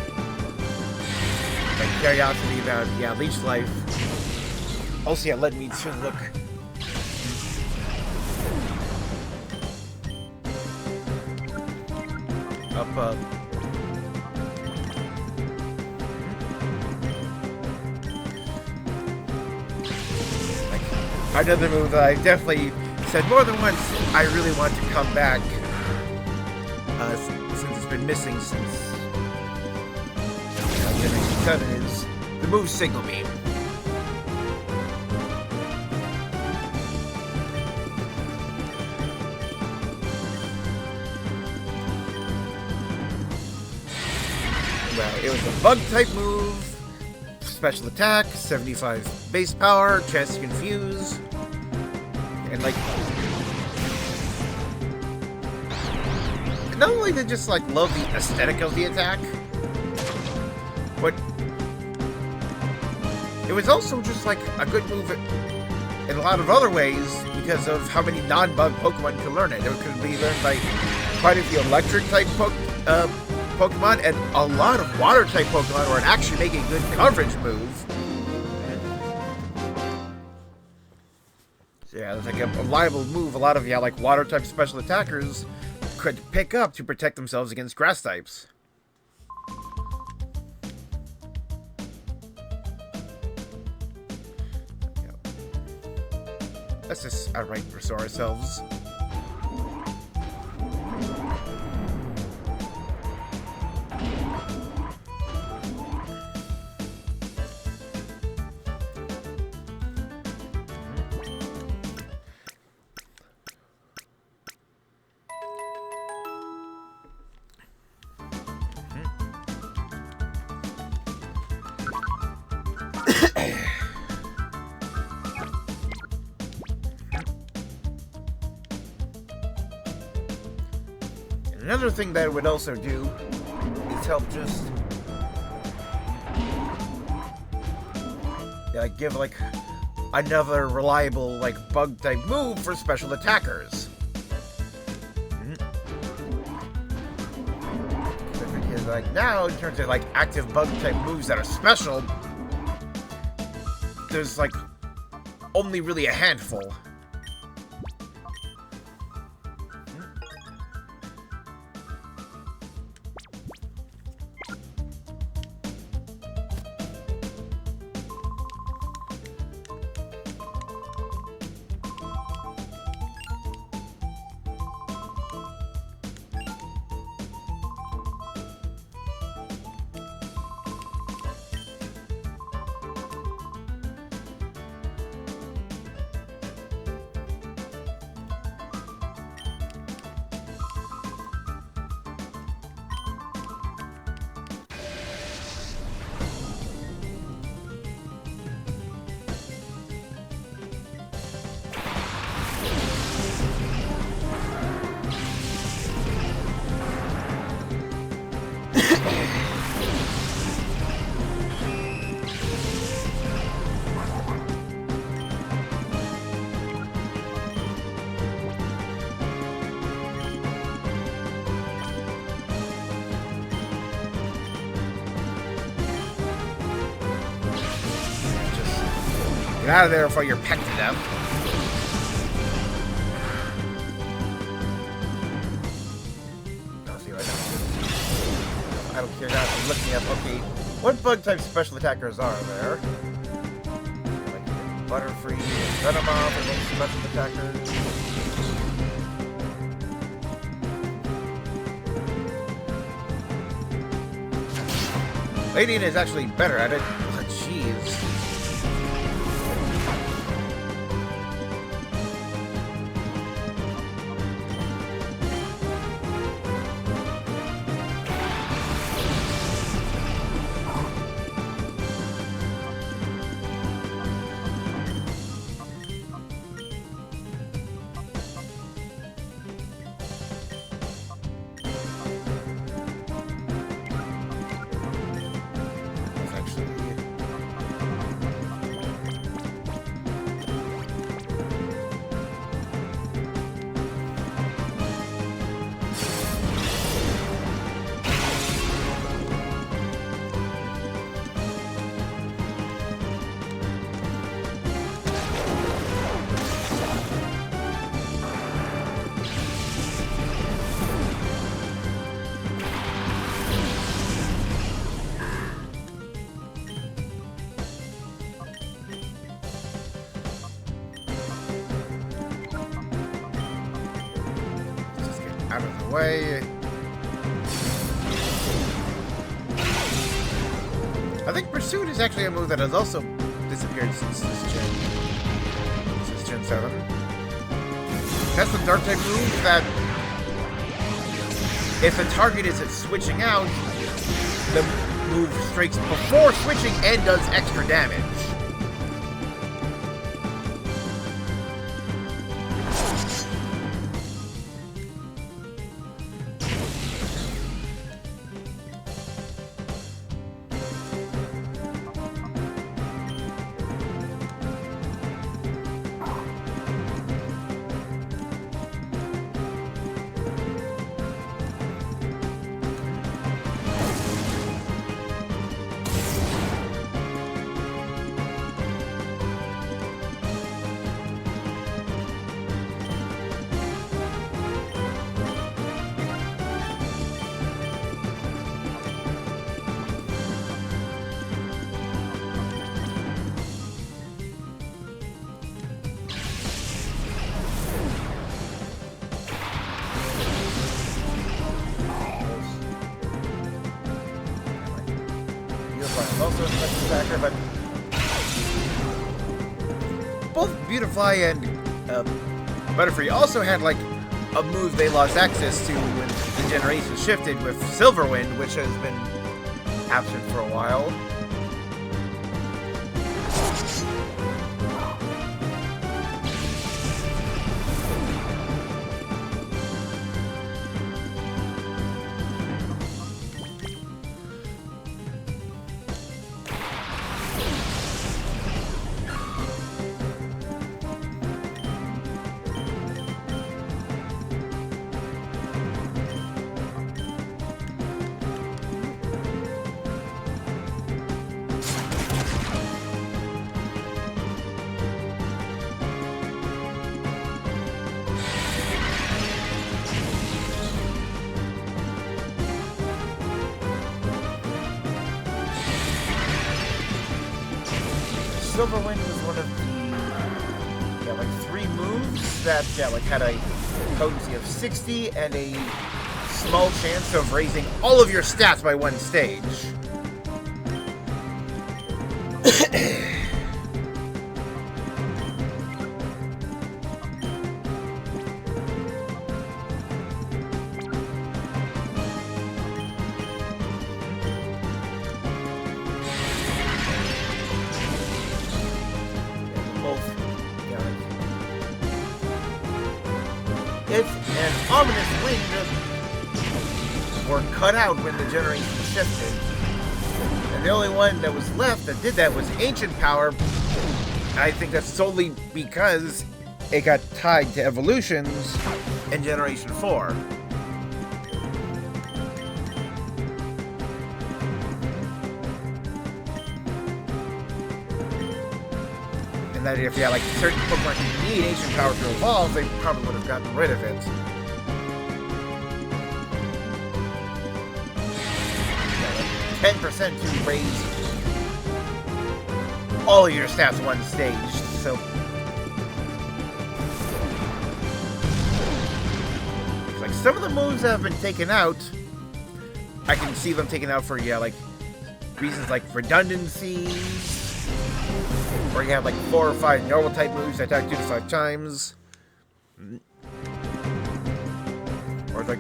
curiosity about leech life. Also, yeah, led me to look up. Like another move that I definitely said more than once. I really want to come back since it's been missing since. 7 is the move Signal Beam. Well, it was a bug type move, special attack, 75 base power, chance to confuse, and like not only did I just like love the aesthetic of the attack, but it was also just like a good move in a lot of other ways because of how many non-bug Pokemon can learn it. It could be learned by quite a few electric-type Pokemon and a lot of water-type Pokemon where it actually make a good coverage move. So yeah, it's like a reliable move a lot of like water-type special attackers could pick up to protect themselves against grass types. Let's just outright restore ourselves. Another thing that it would also do is help just give like another reliable like bug type move for special attackers. Because like now in terms of like active bug type moves that are special, there's like only really a handful. Get out of there before you're pecked to death. I don't care, guys. I'm looking up, okay, what bug type special attackers are there? Like Butterfree and Venomoth are most special attackers. Ladian is actually better at it. Oh, jeez. Out of the way. I think Pursuit is actually a move that has also disappeared since this gen. Since Gen 7. That's the Dark type move that if the target is switching out, the move strikes before switching and does extra damage. Also a special factor, but both Beautifly and Butterfree also had like a move they lost access to when the generation shifted with Silverwind, which has been absent for a while. Silverwind was one of the like 3 moves that like had a potency of 60 and a small chance of raising all of your stats by 1 stage. It's an ominous wind were cut out when the generation shifted. And the only one that was left that did that was Ancient Power. I think that's solely because it got tied to evolutions in Generation 4. That if you had like certain Pokemon you need Ancient Power to evolve, they probably would have gotten rid of it. 10% to raise all of your stats 1 stage, so like some of the moves that have been taken out, I can see them taken out for like reasons like redundancies, or you have like 4 or 5 normal type moves that attack 2 to 5 times. Or like,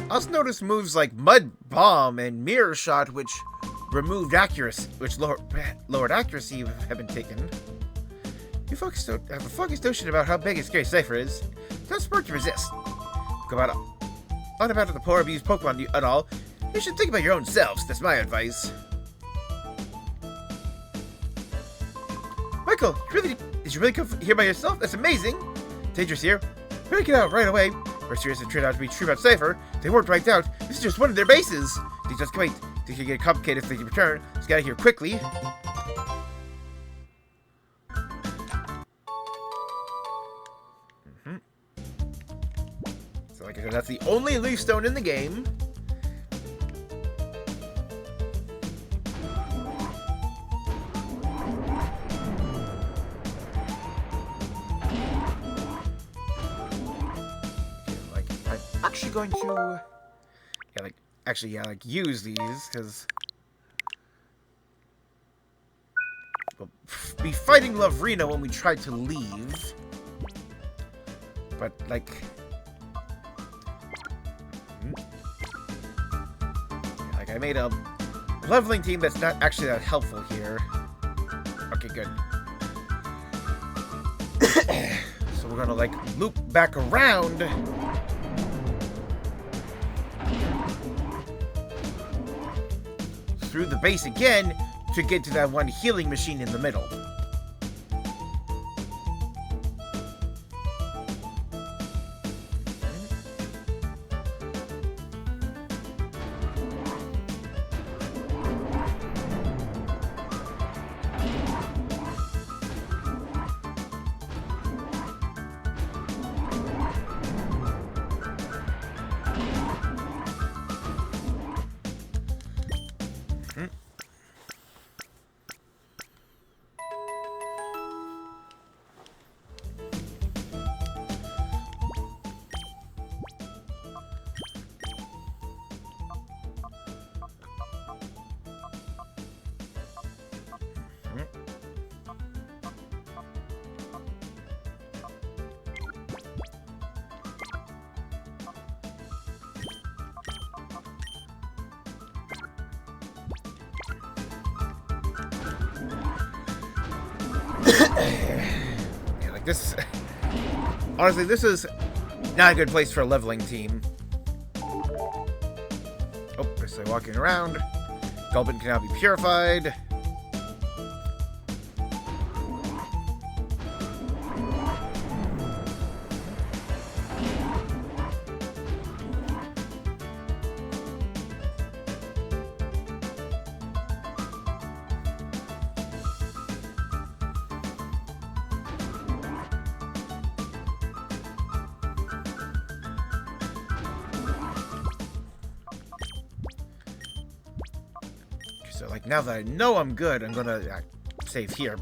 I also noticed moves like Mud Bomb and Mirror Shot, which removed accuracy, which lowered accuracy, have been taken. You folks don't have a focused notion about how big and scary Cypher is. Don't support to resist. Go about the poor abused Pokemon at all. You should think about your own selves. That's my advice. Michael, did you really come here by yourself? That's amazing. Dangerous here. Better get out right away. First years it turned out to be true about Cypher. They weren't wiped out. This is just one of their bases. They just wait. They can get complicated if they return. Let's get out of here quickly. So like I said, that's the only Leaf Stone in the game. Like, I'm actually going to... use these, because we'll be fighting Lovrina when we try to leave. But, like... I made a leveling team that's not actually that helpful here. Okay, good. So we're gonna, like, loop back around... through the base again to get to that one healing machine in the middle. Yeah, like this... Honestly, this is not a good place for a leveling team. Oh, there's like walking around. Gulpin can now be purified. So, like, now that I know I'm good, I'm gonna save here.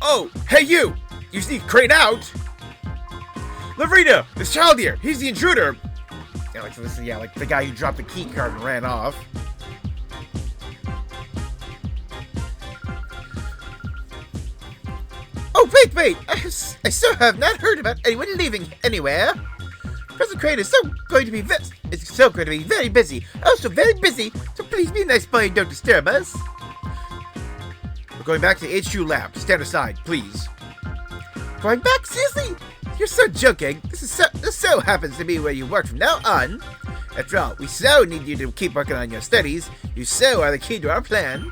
Oh, hey you! You sneak Crane out! Lovrina! This child here! He's the intruder! Yeah, like, so this is, yeah, like, the guy who dropped the key card and ran off. Oh, wait! I still have not heard about anyone leaving anywhere. Professor Crane is going to be very busy. Also very busy, so please be a nice boy and don't disturb us. We're going back to the HQ lab. Stand aside, please. Going back? Seriously? You're so joking. This so happens to be where you work from now on. After all, we so need you to keep working on your studies. You so are the key to our plan.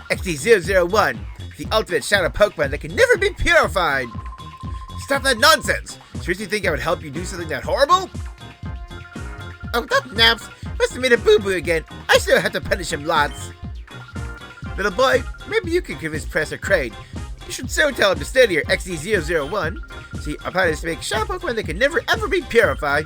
XD001. The ultimate shadow Pokemon that can never be purified! Stop that nonsense! Seriously think I would help you do something that horrible? Oh, that Naps must have made a boo-boo again. I still have to punish him lots. Little boy, maybe you can convince Professor Crane. You should so tell him to study your XD001. See, our plan is to make shadow Pokemon that can never ever be purified.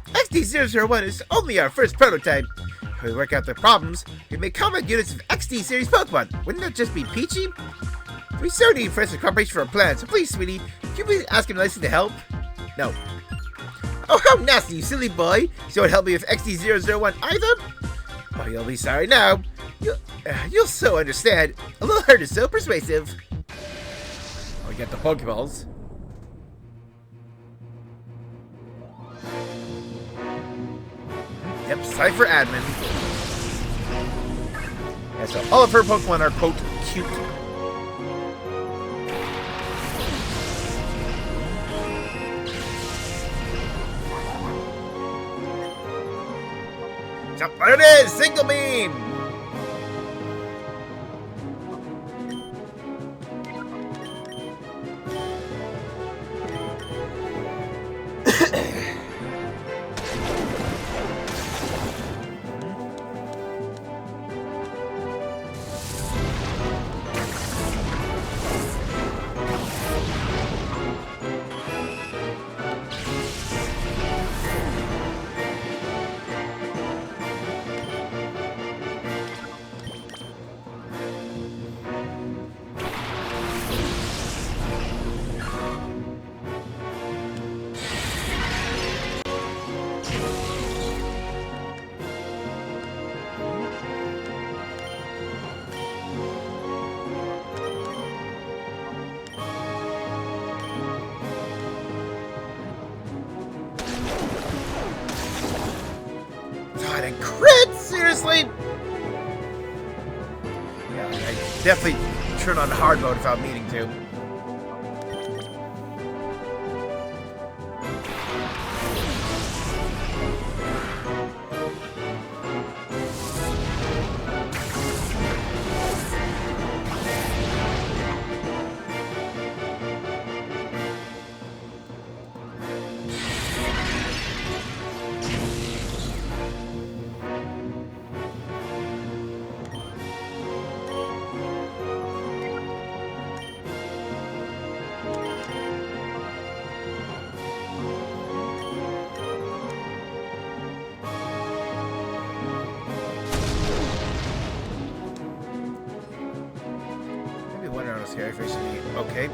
XD001 is only our first prototype. If we work out the problems, we make combat units of XD series Pokemon. Wouldn't that just be peachy? We so need Francis' cooperation for our plan, so please, sweetie, could you please ask him nicely to help? No. Oh, how nasty, you silly boy! So you won't help me with XD001 either? Oh, you'll be sorry now. You'll so understand. A little hurt is so persuasive. Oh, we got the Pokeballs. Yep, Cypher admin. Yeah, so all of her Pokemon are, quote, cute. So, there it is! Single beam! God, and crit? Seriously? Yeah, I definitely turn on hard mode without meaning to. Scary face to me. Okay.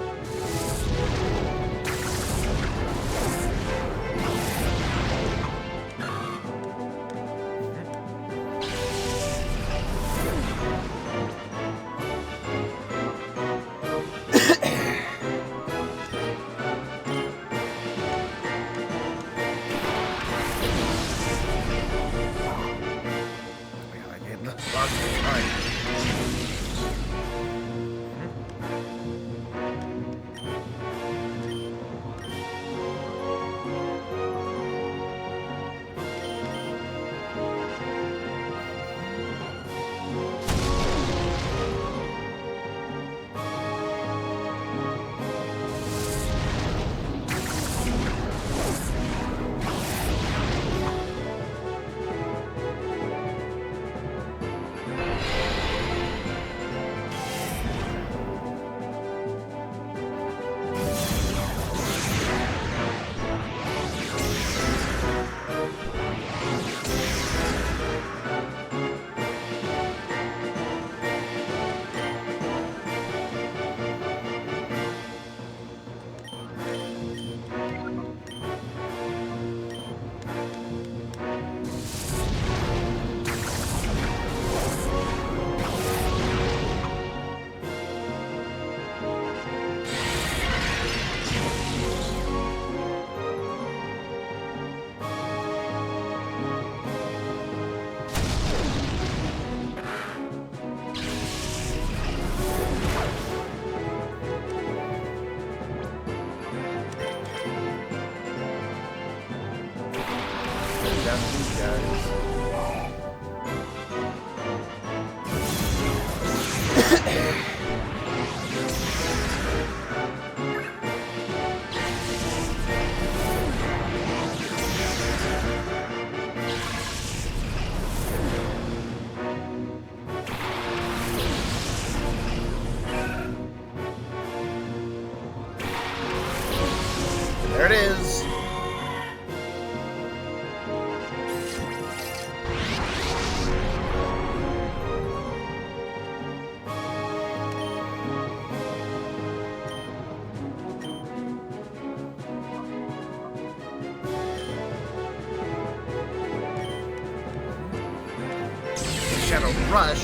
Shadow Rush.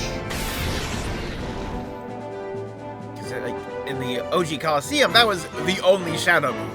Because like in the OG Coliseum, that was the only Shadow move.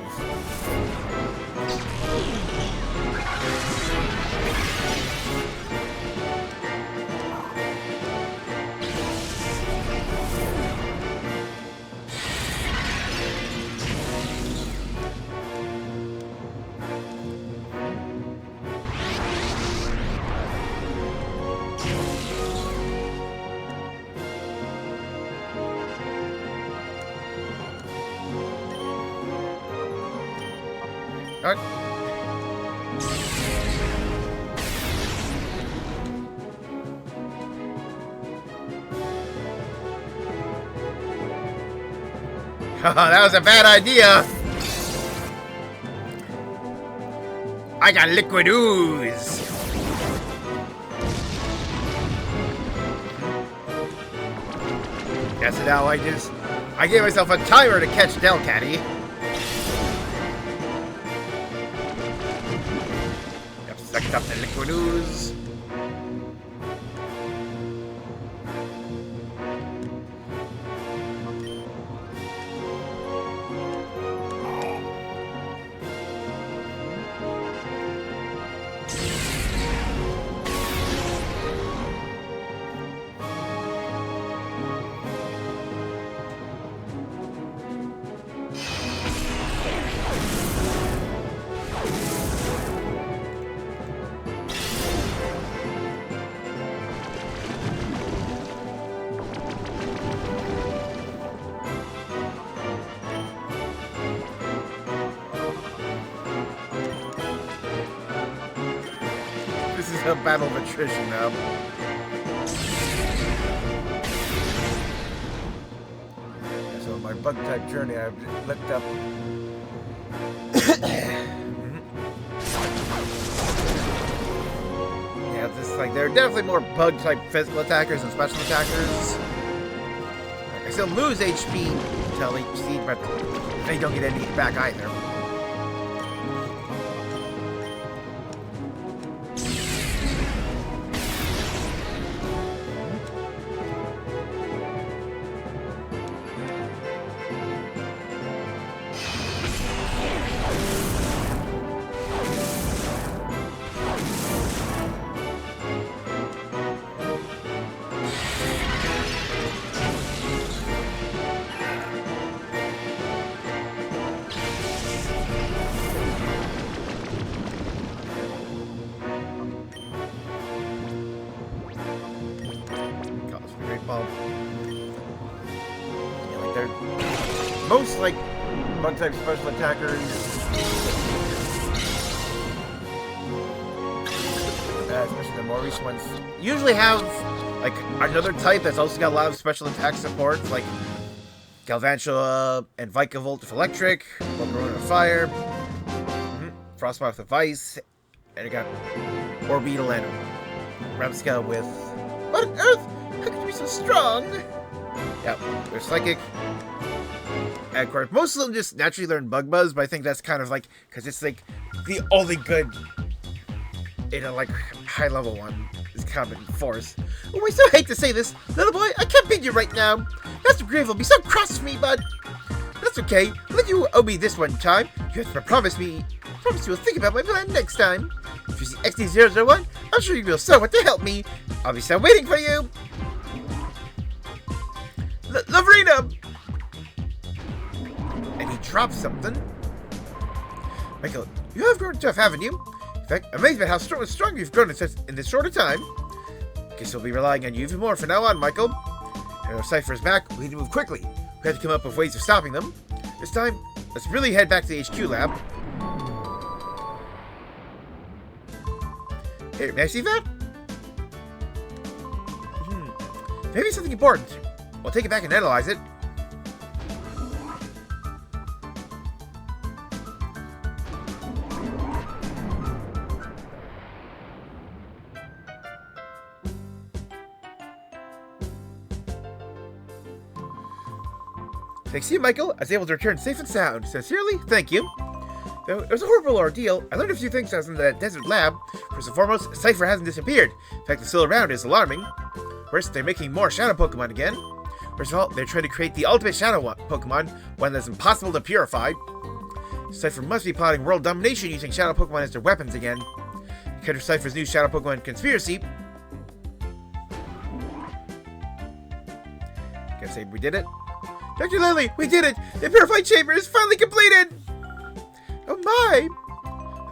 Alright. That was a bad idea. I got liquid ooze. Guess it now. I gave myself a timer to catch Delcatty. Sucked up the liquid ooze. This is a battle of attrition now. So my bug type journey, I've looked up. Yeah, this like there are definitely more bug type physical attackers and special attackers. I still lose HP until HC, but they don't get any back either. Yeah, like they're most like bug type special attackers. Especially the more recent ones usually have like another type that's also got a lot of special attack supports, like Galvantula and Vikavolt with electric, Volcarona with fire, Frostmoth with ice, and it got Orbeetle and Ramska with what on earth? How could you be so strong? Yep, they're psychic. And of course, most of them just naturally learn Bug Buzz, but I think that's kind of like because it's like the only good in a like high level one is Common Force. Oh, I so hate to say this, little boy, I can't beat you right now. Master Grave will be so cross with me, bud. That's okay. I'll let you owe me this one time. You have to promise me. Promise you will think about my plan next time. If you see XD001, I'm sure you will so want to help me. I'll be still waiting for you. Lavrina! And he drops something. Michael, you have grown tough, haven't you? In fact, I'm amazed at how strong you've grown in this shorter time. Guess we'll be relying on you even more from now on, Michael. And our Cypher's back, we need to move quickly. We have to come up with ways of stopping them. This time, let's really head back to the HQ lab. Hey, may I see that? Maybe something important. We'll take it back and analyze it. Thanks to you, Michael. I was able to return safe and sound. Sincerely, thank you. Though it was a horrible ordeal, I learned a few things as in the desert lab. First and foremost, Cypher hasn't disappeared. In fact, it's still around is alarming. First, they're making more Shadow Pokemon again. First of all, they're trying to create the ultimate Shadow Pokemon, one that's impossible to purify. Cypher must be plotting world domination using Shadow Pokemon as their weapons again. To counter Cypher's new Shadow Pokemon conspiracy. Gotta say, we did it. Dr. Lily, we did it! The Purified Chamber is finally completed! Oh my!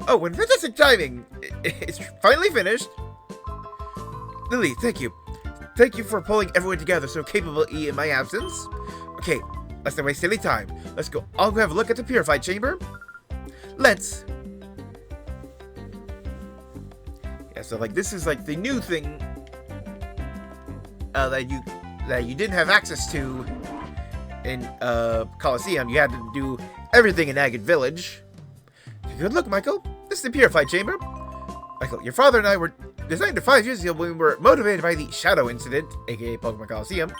Oh, and fantastic timing! It's finally finished. Lily, thank you. Thank you for pulling everyone together so capably in my absence. Okay, let's not waste any time. Let's go. I'll go have a look at the Purified Chamber. Let's. Yeah, so like this is like the new thing that you didn't have access to in Colosseum. You had to do everything in Agate Village. Good look, Michael. This is the Purified Chamber. Michael, your father and I were designed to 5 years ago when we were motivated by the Shadow Incident, aka Pokemon Colosseum.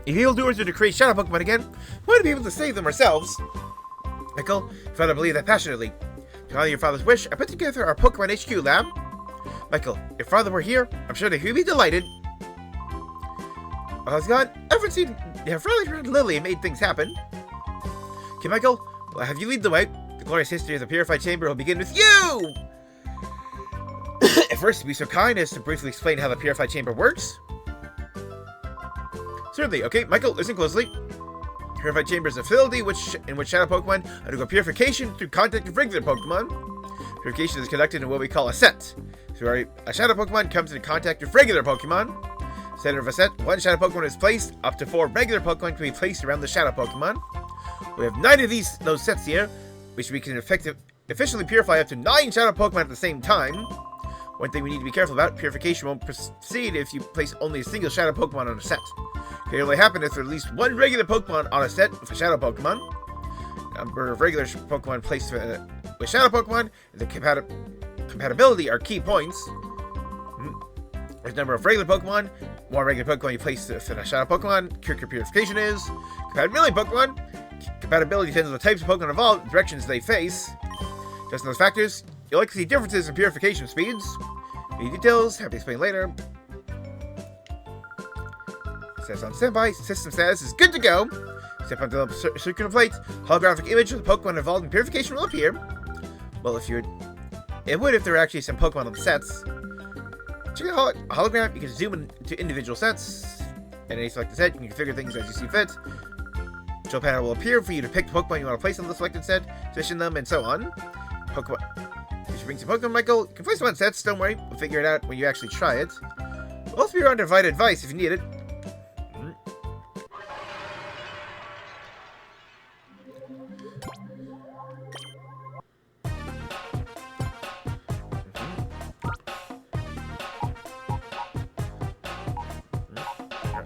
If evildoers are to create Shadow Pokemon again, we want to be able to save them ourselves. Michael, if I don't believe that passionately. To honor your father's wish, I put together our Pokemon HQ lab. Michael, if father were here, I'm sure that he'd be delighted. While I was gone, everyone seemed to have rallied around Lily and made things happen. Okay, Michael, well, have you lead the way? The glorious history of the Purified Chamber will begin with you! At first, be so kind as to briefly explain how the Purified Chamber works. Certainly. Okay, Michael, listen closely. Purified Chamber is a facility in which Shadow Pokemon undergo purification through contact with regular Pokemon. Purification is conducted in what we call a set. So a Shadow Pokemon comes into contact with regular Pokemon. Center of a set, one Shadow Pokemon is placed. Up to 4 regular Pokemon can be placed around the Shadow Pokemon. We have 9 of those sets here, which we can efficiently purify up to 9 Shadow Pokemon at the same time. One thing we need to be careful about, purification won't proceed if you place only a single Shadow Pokemon on a set. It can only happen if there's at least 1 regular Pokemon on a set with a Shadow Pokemon. Number of regular Pokemon placed with Shadow Pokemon and the compatibility are key points. There's number of regular Pokemon. More regular Pokemon you place with a Shadow Pokemon, quicker purification is. Compatibility Pokemon. Compatibility depends on the types of Pokemon involved and directions they face. Just on those factors, you'll likely see differences in purification speeds. Any details, have to explain later. Says on standby, system status is good to go. Step onto the circular plate, holographic image of the Pokemon involved in purification will appear. Well, it would if there were actually some Pokemon on the sets. Check out a hologram, you can zoom into individual sets. And any selected set, you can configure things as you see fit. Control panel will appear for you to pick the Pokemon you want to place on the selected set, position them, and so on. Pokemon. If you bring some Pokemon, Michael, you can place them on sets, don't worry, we'll figure it out when you actually try it. We'll also be around to provide advice if you need it.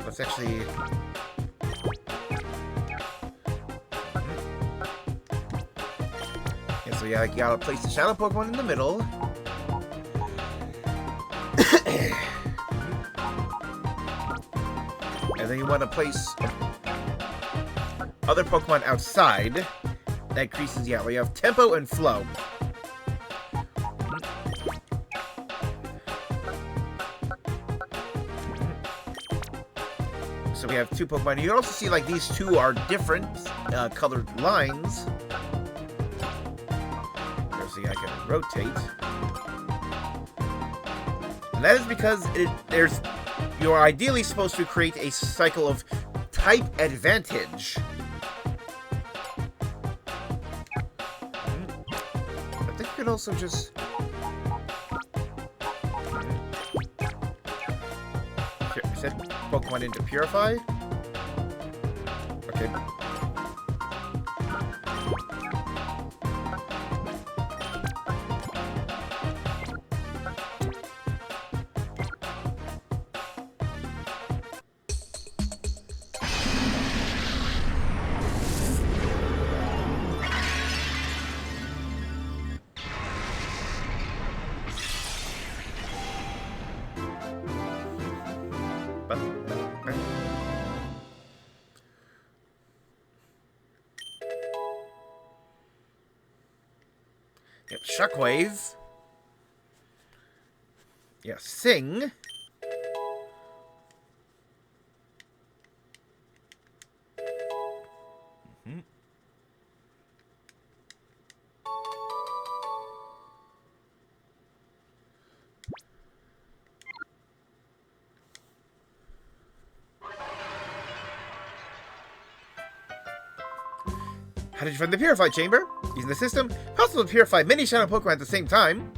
Let's actually... So yeah, you gotta place the Shadow Pokemon in the middle. And then you want to place other Pokemon outside. That increases, yeah, we have tempo and flow. So we have 2 Pokemon. You can also see like these 2 are different colored lines. I can rotate. And that is because you're ideally supposed to create a cycle of type advantage. I think you can also just... set Pokemon into Purify. Okay. Yep, Shockwave. Yeah, sing. Mm-hmm. How did you find the Purify Chamber? Using the system, possible to purify many Shadow Pokemon at the same time.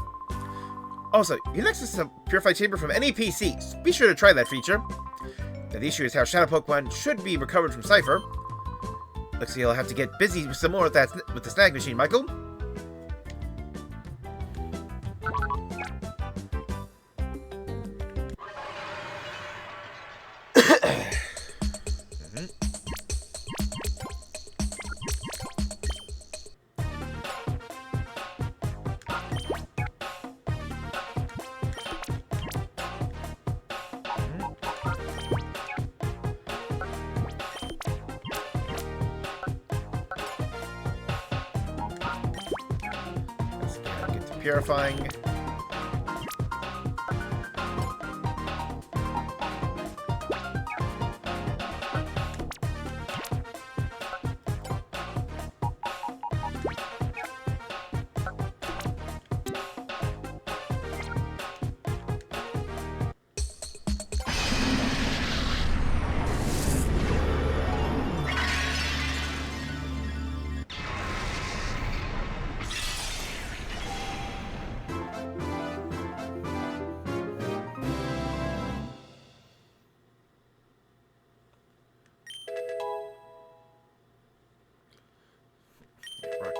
Also, you can access the Purify Chamber from any PC, so be sure to try that feature. Now, the issue is how Shadow Pokemon should be recovered from Cypher. Looks like you'll have to get busy some more with the Snag Machine, Michael. Purifying.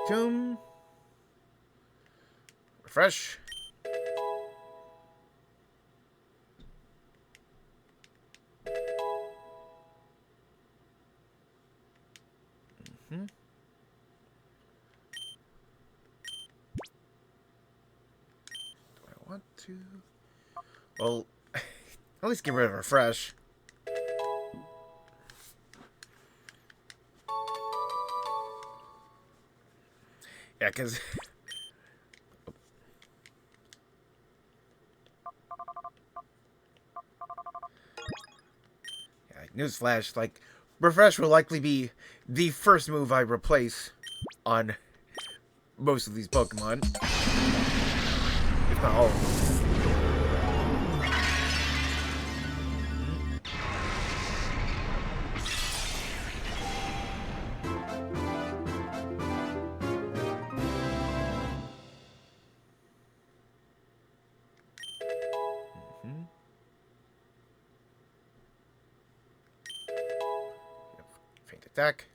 Tomb. Refresh. Mm-hmm. Do I want to? Well, at least get rid of refresh. Yeah, because... yeah, newsflash, like, refresh will likely be the first move I replace on most of these Pokemon. If not all of them. Faint attack.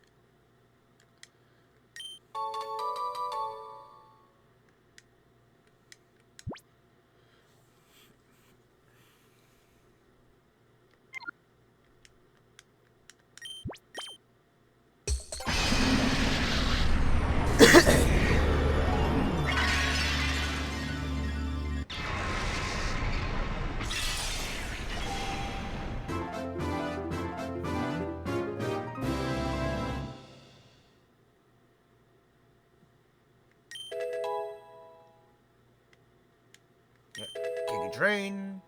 Giga Drain.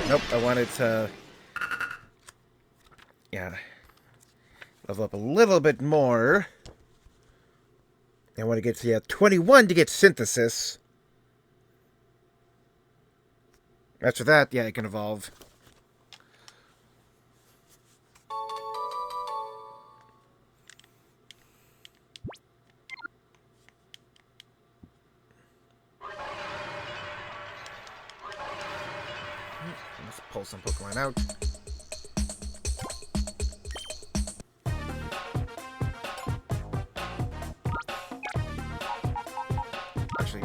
Nope, I wanted to... yeah. Level up a little bit more. I want to get to 21 to get Synthesis. After that, yeah, it can evolve. Let's pull some Pokemon out. Actually...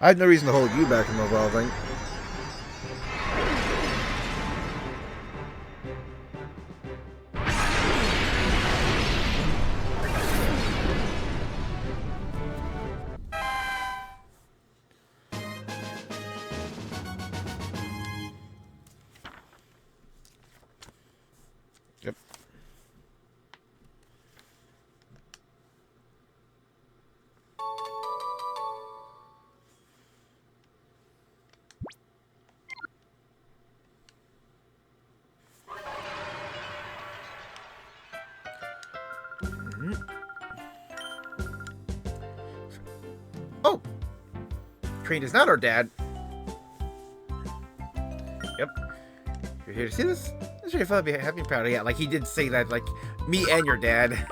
I have no reason to hold you back from evolving. Yep. Oh! Crane is not our dad. Yep. You're here to see this? This is really fun to be happy and proud of. Yeah, like he did say that, like, me and your dad.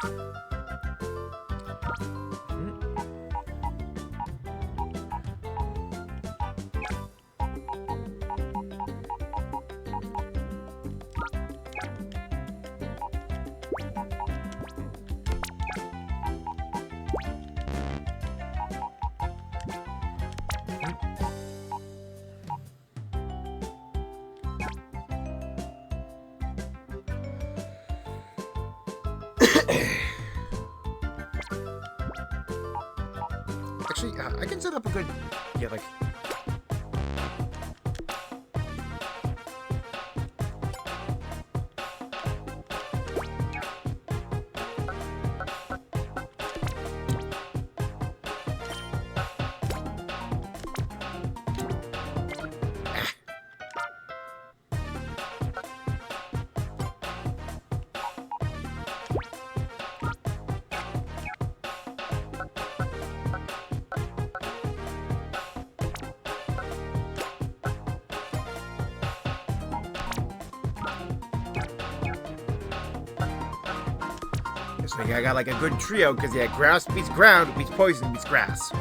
Actually, I can set up a good... Yeah, like... So yeah, I got like a good trio, because yeah, grass beats ground, beats poison, beats grass.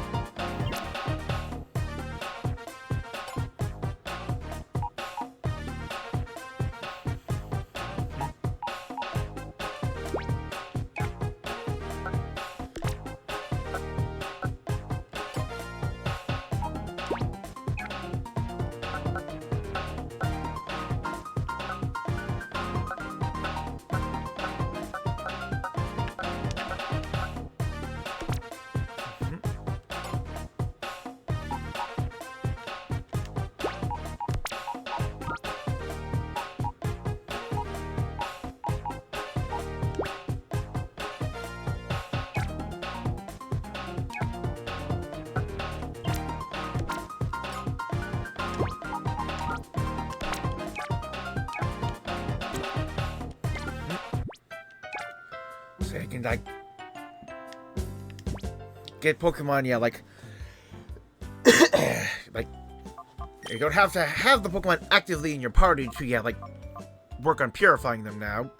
So I can like get Pokemon, yeah, like like you don't have to have the Pokemon actively in your party to, yeah, like work on purifying them now.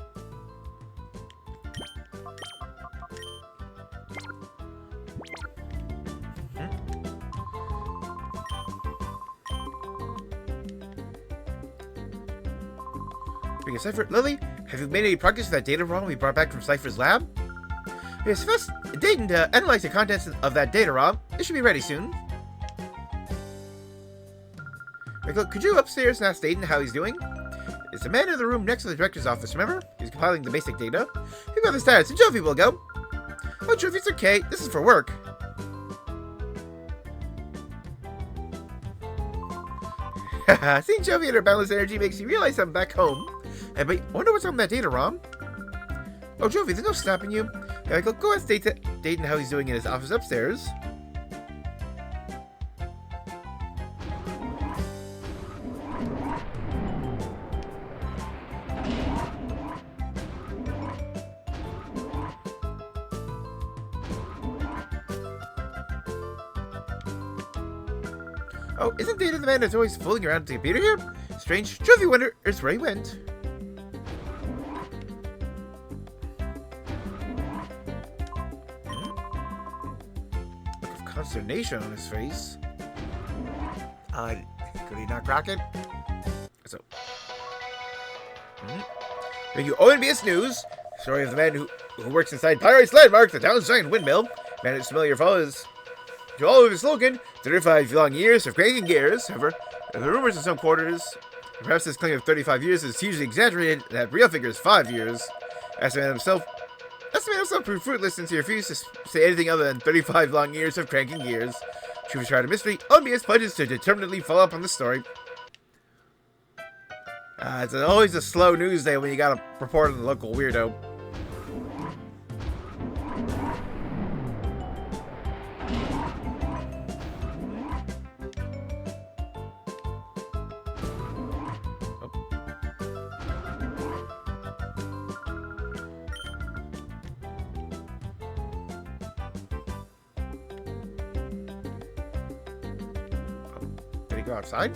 Speaking of Cypher, Lily, have you made any progress with that data ROM we brought back from Cypher's lab? Yes, first, Dayton analyze the contents of that data ROM. It should be ready soon. Michael, could you upstairs and ask Dayton how he's doing? It's the man in the room next to the director's office, remember? He's compiling the basic data. We've got the status, and Jovi will go. Oh, Jovi, it's okay. This is for work. Seeing Jovi and her boundless energy makes you realize I'm back home. Hey, but I wonder what's on that data ROM. Oh, Jovi, there's no stopping you. Yeah, go ask Dayton how he's doing in his office upstairs. Oh, isn't Data the man that's always fooling around the computer here? Strange. Jovi wonders where he went. Look of consternation on his face. Could he not crack it? So. Thank you, ONBS News. Story of the man who works inside Pirate's Landmark, the town's giant windmill. Man, it's familiar foes. To all of his slogan, 35 long years of cranking gears, however, the rumors in some quarters, perhaps this claim of 35 years is hugely exaggerated, and that real figure is 5 years. Estimated himself proved fruitless since he refused to say anything other than 35 long years of cranking gears. Truth tried a mystery, ONBS pledges to determinedly follow up on the story. It's always a slow news day when you gotta report on the local weirdo. Did he go outside?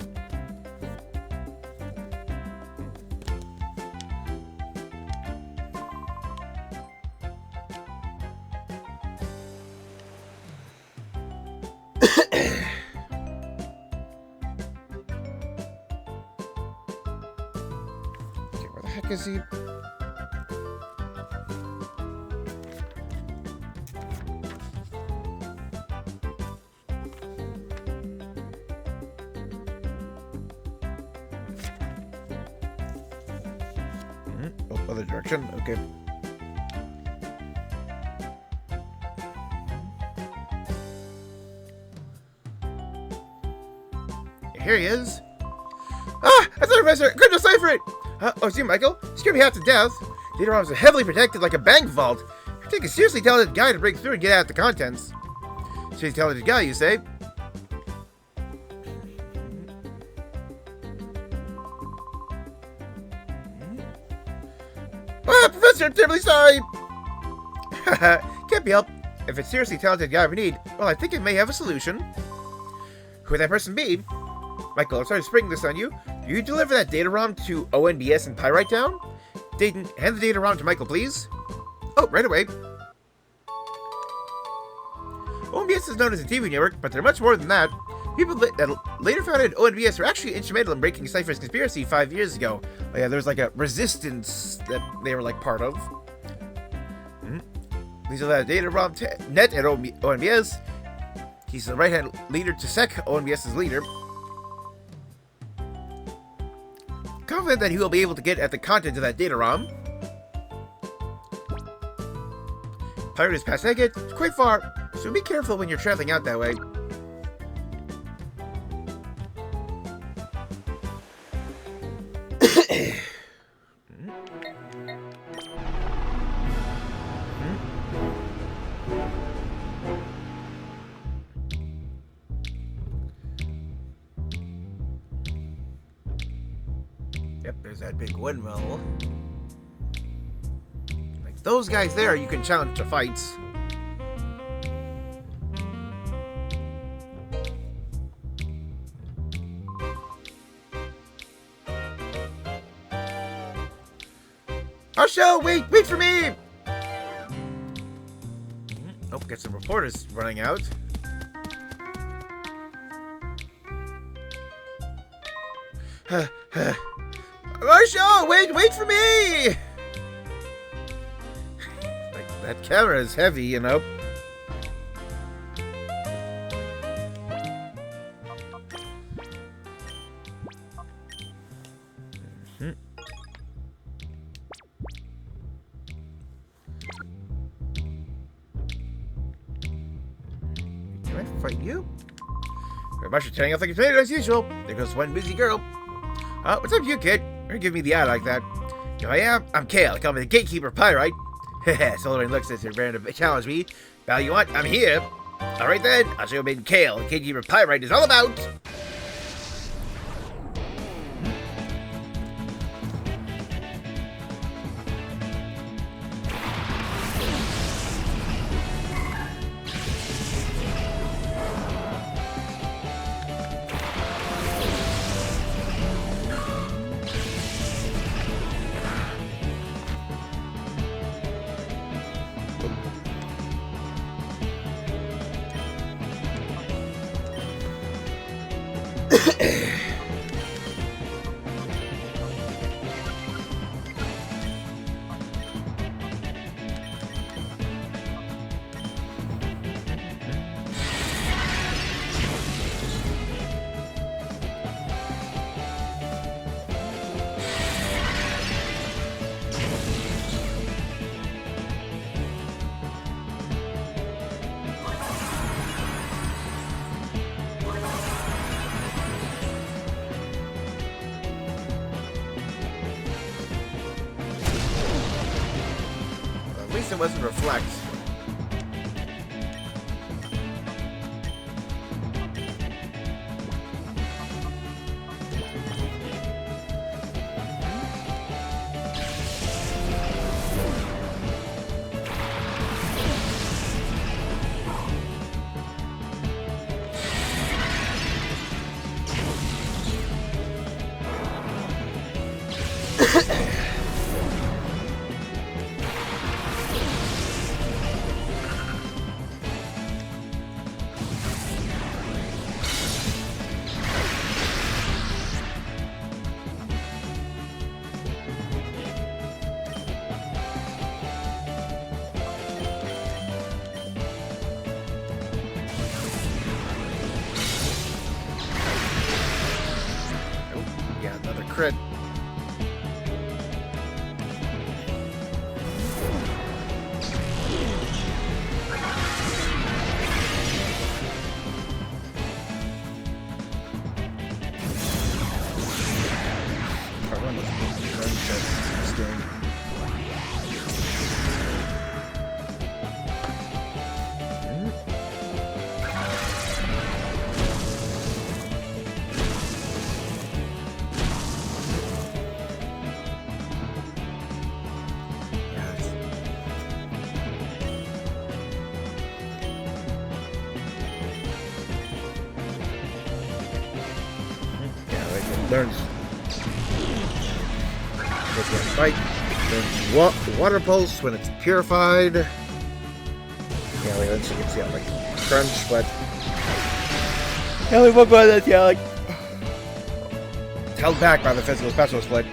Where the heck is he? Oh, other direction. Okay. Here he is. Ah! That's our professor! Couldn't decipher it! Oh, it's you, Michael? Scared me half to death. Data ROMs are heavily protected like a bank vault. You take a seriously talented guy to break through and get at the contents. Seriously talented guy, you say? Ah, Professor, I'm terribly sorry! Can't be helped. If it's seriously talented guy we need, well, I think it may have a solution. Who would that person be? Michael, I'm sorry to spring this on you. You deliver that data ROM to ONBS in Pyrite Town? Dayton, hand the data ROM to Michael, please. Oh, right away. ONBS is known as a TV network, but they're much more than that. People that later founded ONBS were actually instrumental in breaking Cypher's conspiracy 5 years ago. Oh, yeah, there was like a resistance that they were like part of. These are the data ROM net at ONBS. He's the right-hand leader to Sec, ONBS's leader. Confident that he will be able to get at the content of that data ROM. Pirate is past Agate, it's quite far, so be careful when you're traveling out that way. Yep, there's that big windmill. Like those guys there, you can challenge to fights. Arsho, wait for me! Oh, get some reporters running out. Marsha, wait for me! Like, that camera is heavy, you know. Can I fight you? Marsha turning off like a tomato as usual. There goes one busy girl. What's up, you kid? You're giving me the eye like that. You know I am? I'm Kale. Call me the Gatekeeper Pyrite. Sullivan looks as if you're to challenge me. Well, you want? I'm here. Alright then, I'll show you what Kale, the Gatekeeper Pyrite, is all about. it wasn't Reflect. Crit. Learns fight. Learns water pulse when it's purified. Yeah, like then she can see like crunch, but yeah, we won't go that. Yeah, like it's held back by the physical special split.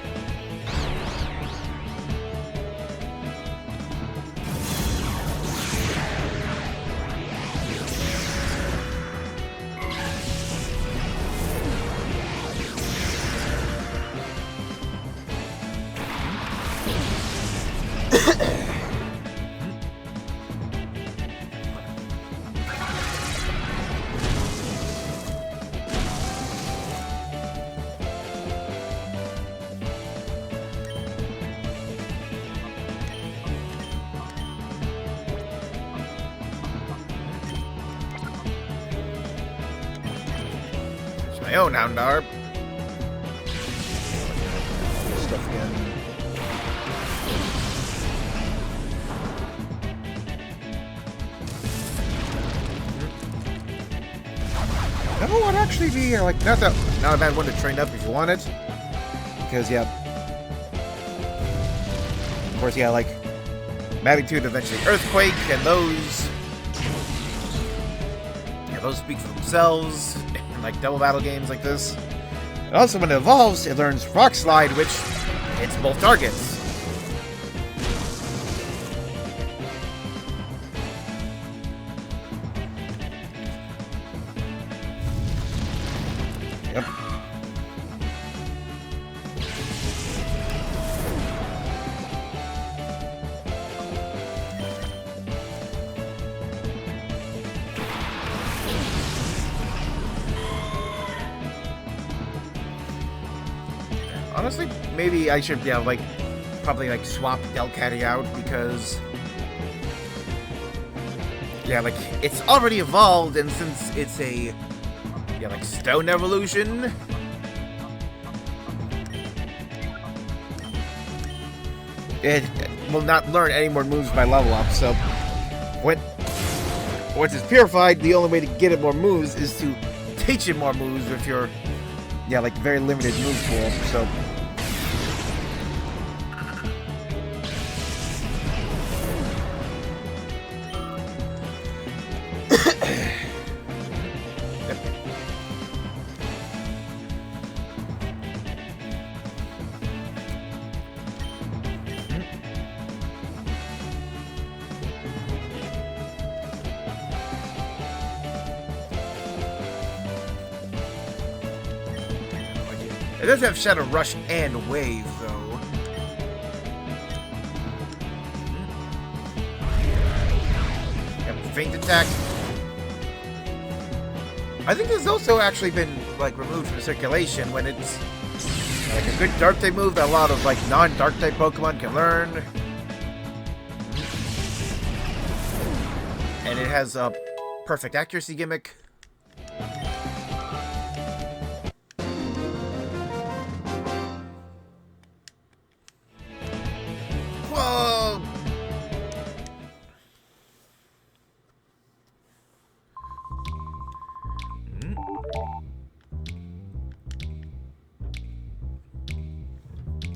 My own Houndour. Stuff again. That would actually be like not a bad one to train up if you want it, because yeah, of course yeah, like Magnitude, eventually Earthquake, and those speak for themselves. Like double battle games like this. And also when it evolves, it learns Rock Slide, which hits both targets. Yep. Honestly, maybe I should, yeah, like, probably, like, swap Delcatty out, because, yeah, like, it's already evolved, and since it's a, yeah, like, stone evolution, it will not learn any more moves by level up, so, once it's purified, the only way to get it more moves is to teach it more moves with your, yeah, like, very limited move pool, so... It does have Shadow Rush and Wave, though. Yep, Feint Attack. I think it's also actually been, like, removed from circulation when it's, like, a good Dark-type move that a lot of, like, non-Dark-type Pokemon can learn. And it has a perfect accuracy gimmick. Whoa!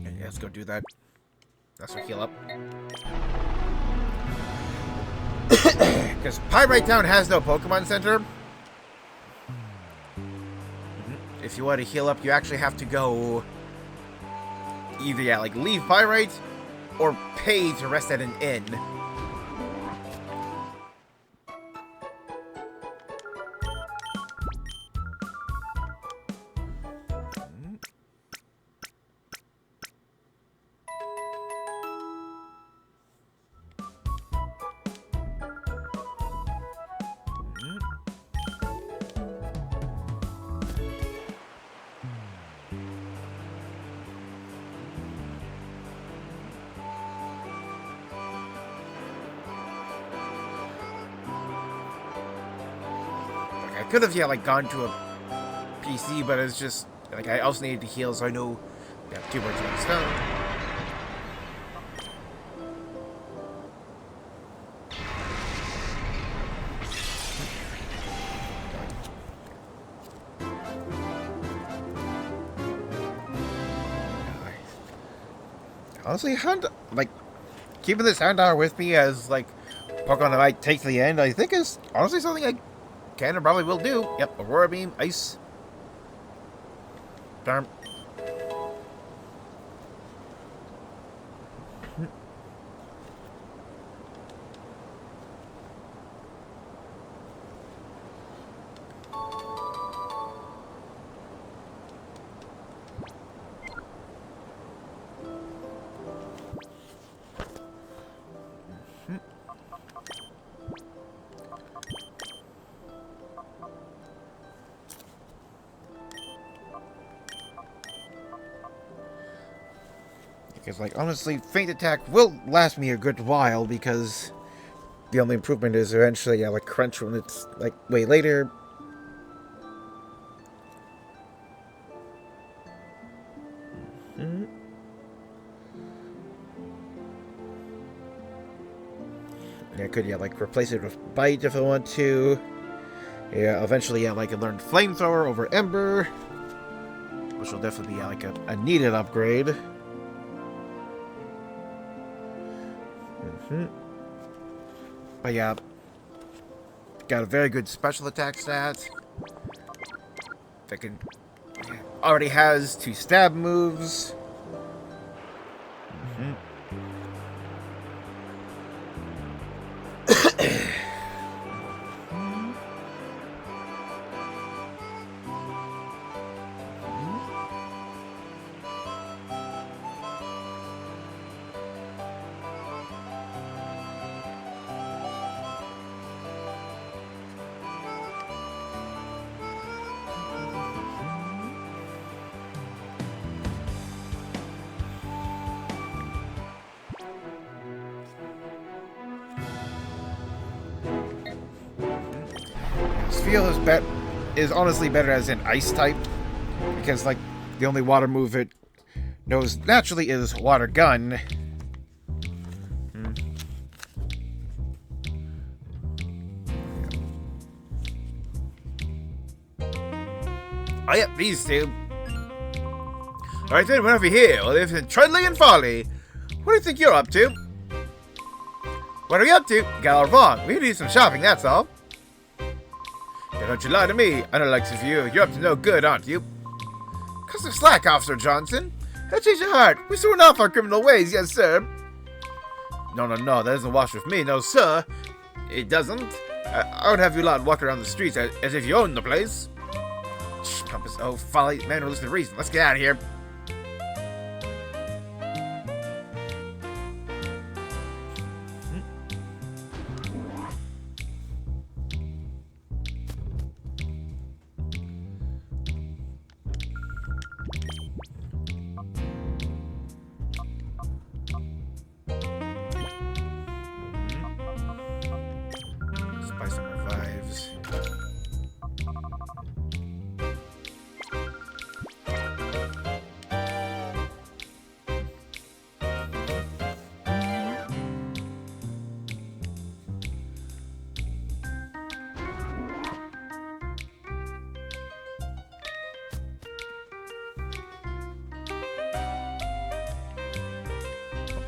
Yeah, let's go do that. That's our heal up. Because Pyrite Town has no Pokemon Center. If you want to heal up, you actually have to go either, like leave Pyrite or pay to rest at an inn. I could have, yeah, like gone to a PC, but it's just like I also needed to heal, so I know, yeah, 2 birds, 1 stone. Honestly, like keeping this Houndour with me as like Pokemon that I take to the end, I think is honestly something I can and probably will do. Yep, Aurora Beam, Ice. Darn. Because, like, honestly, Feint Attack will last me a good while, because the only improvement is eventually, yeah, like, Crunch when it's, like, way later. Yeah, I could, yeah, like, replace it with Bite if I want to. Yeah, eventually, yeah, like, I learned Flamethrower over Ember, which will definitely be, yeah, like, a needed upgrade. But yeah, got a very good special attack stat. That can already has 2 stab moves. Spheal is honestly better as an ice type, because like the only water move it knows naturally is Water Gun. Oh yeah, these two. Alright then, whenever you're here, we live in Treadley and Folly. What do you think you're up to? What are you up to? You got all wrong. We need some shopping, that's all. Yeah, don't you lie to me. I don't like to you. You're up to no good, aren't you? Cut some slack, Officer Johnson. That change your heart. We soon off our criminal ways, yes, sir. No, that doesn't wash with me, no, sir. It doesn't. I would have you lot walk around the streets as if you owned the place. Shh, Compass. Oh, Folly. Man, we're listening to reason. Let's get out of here.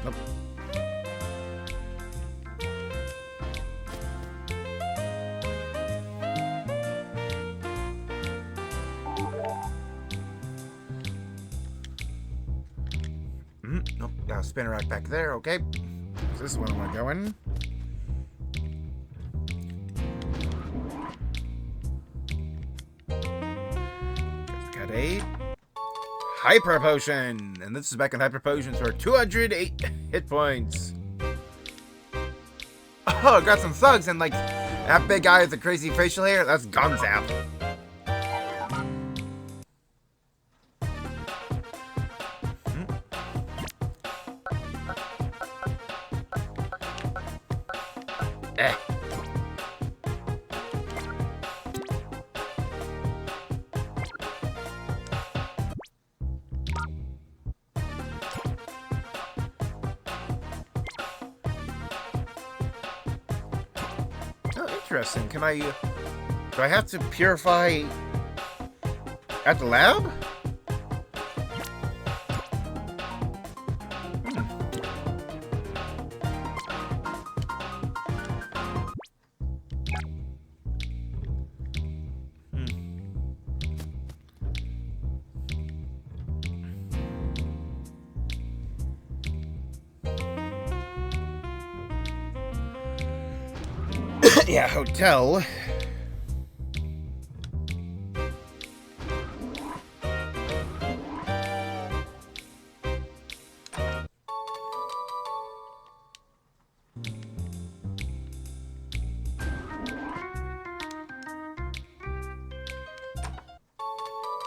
Nope. Nope. Got a spinner rack back there. Okay. So this is where I'm gonna go in. Got a Hyper Potion! And this is back in Hyper Potions for 208 hit points. Oh, got some thugs, and like, that big guy with the crazy facial hair, that's Gonzap. Eh. Oh, interesting. Can I... do I have to purify at the lab? Yeah, hotel.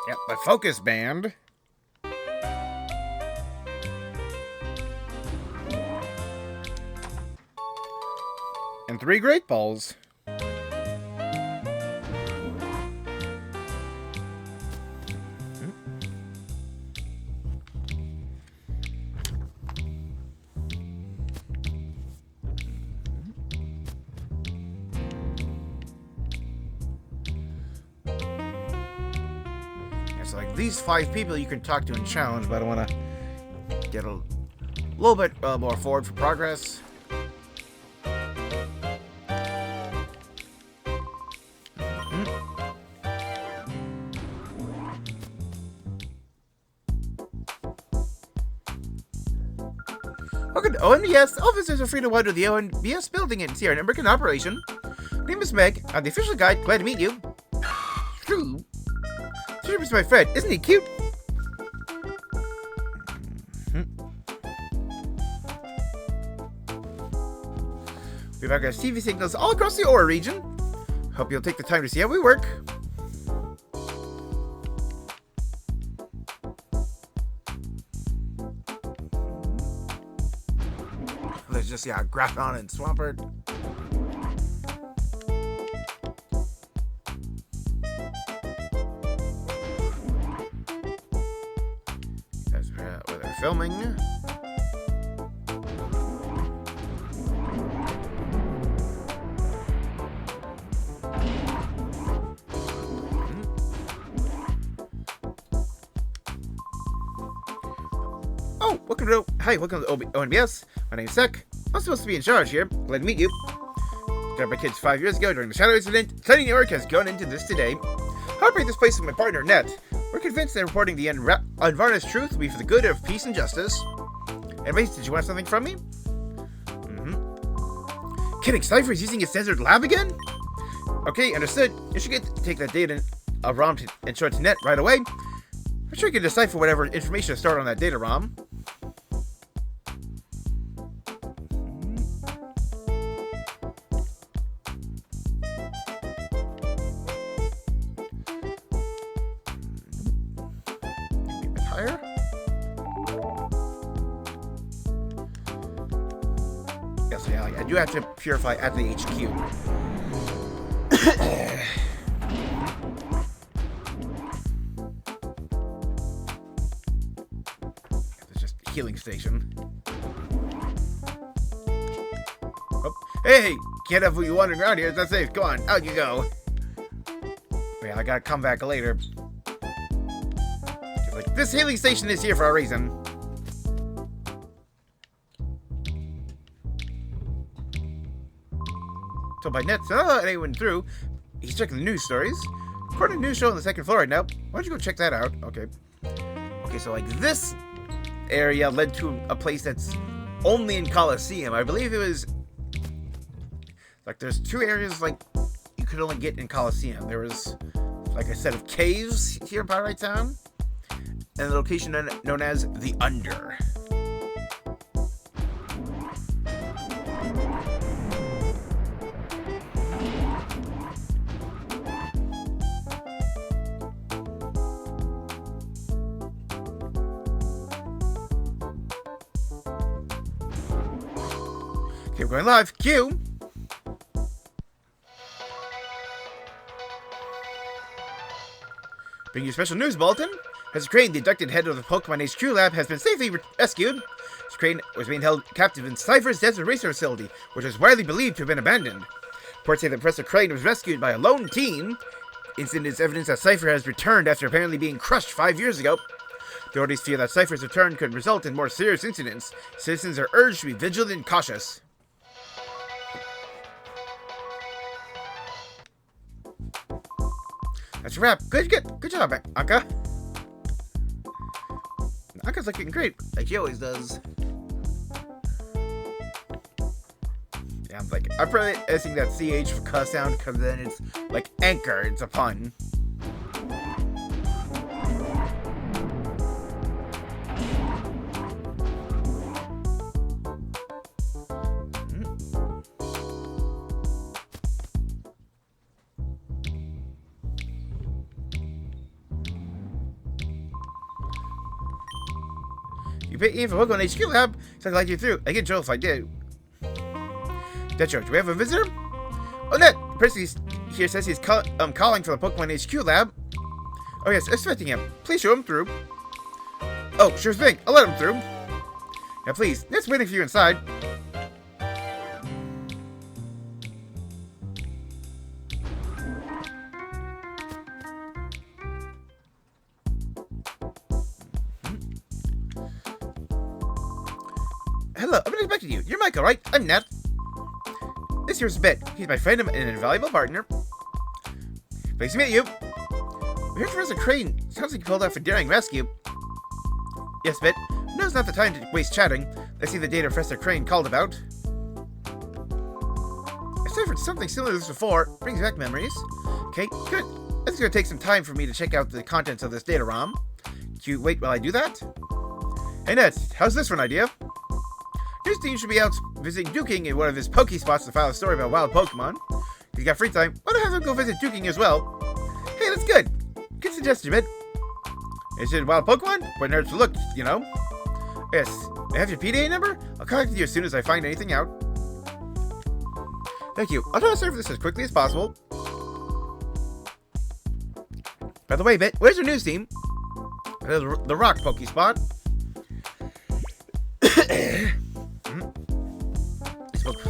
Yep, the Focus Band. And 3 Great Balls. It's like these 5 people you can talk to and challenge, but I want to get a little bit more forward for progress. Welcome to ONBS. All visitors are free to wander the ONBS building and see our network in operation. My name is Meg. I'm the official guide. Glad to meet you. True. Here's my friend. Isn't he cute? We've got TV signals all across the Aura region. Hope you'll take the time to see how we work. There's just, yeah, Graphon and Swampert. That's where they're filming. Oh, welcome to ONBS. My name's Sek. I'm supposed to be in charge here. Glad to meet you. Got my kids 5 years ago during the Shadow Incident. Tiny Network has gone into this today. I operate this place with my partner, Net. We're convinced that reporting the unvarnished truth will be for the good of peace and justice. Anyways, did you want something from me? Kidding, Cypher's using his censored lab again? Okay, understood. You should take that data ROM and show it to Net right away. I'm sure you can decipher whatever information is stored on that data ROM. Higher? Yes, yeah, I do have to purify at the HQ. It's just a healing station. Oh, hey! Can't have you wandering around here. It's not safe. Come on, out you go. Yeah, I gotta come back later. Like, this healing station is here for a reason. told by Nets, not let anyone through. He's checking the news stories. According to a news show on the second floor right now. Why don't you go check that out? Okay. Okay, so like this area led to a place that's only in Colosseum. I believe it was like there's two areas like you could only get in Colosseum. There was like a set of caves here in Pyrite Town, and the location known as the Under. Okay, we're going live. Q. Bringing you a special news bulletin. Professor Crane, the abducted head of the Pokemon HQ lab, has been safely rescued. Mr. Crane was being held captive in Cypher's Desert Research Facility, which is widely believed to have been abandoned. Reports say that Professor Crane was rescued by a lone team. Incident is evidence that Cypher has returned after apparently being crushed 5 years ago. Authorities fear that Cypher's return could result in more serious incidents. Citizens are urged to be vigilant and cautious. That's a wrap. Good job, Anka. Anka's looking great, like she always does. Yeah, I'm probably guessing that CH for cuss sound, because then it's like anchor, it's a pun. You pay in for Pokemon HQ Lab, so I can let you through. I get Joel if I do. Detro, do we have a visitor? Oh, Net! The person here says he's calling for the Pokemon HQ Lab. Oh yes, expecting him. Please show him through. Oh, sure thing. I'll let him through. Now please, Net's waiting for you inside. Hello, I've been expecting you. You're Michael, right? I'm Nat. This here's Ben. He's my friend and an invaluable partner. Pleased to meet you. We heard Professor Crane. Sounds like you called out for daring rescue. Yes, Ben. Now's not the time to waste chatting. Let's see the data Professor Crane called about. I've suffered something similar to this before. Brings back memories. Okay, good. It's going to take some time for me to check out the contents of this data ROM. Can you wait while I do that? Hey, Nat. How's this for an idea? His team should be out visiting Duking in one of his Pokespots to file a story about wild Pokemon. He's got free time. Why don't I have him go visit Duking as well? Hey, that's good. Good suggestion, man. Is it wild Pokemon? Where nerds look, you know? Yes. I have your PDA number? I'll contact you as soon as I find anything out. Thank you. I'll try to serve this as quickly as possible. By the way, Bet, where's your news team? The Rock Pokespot.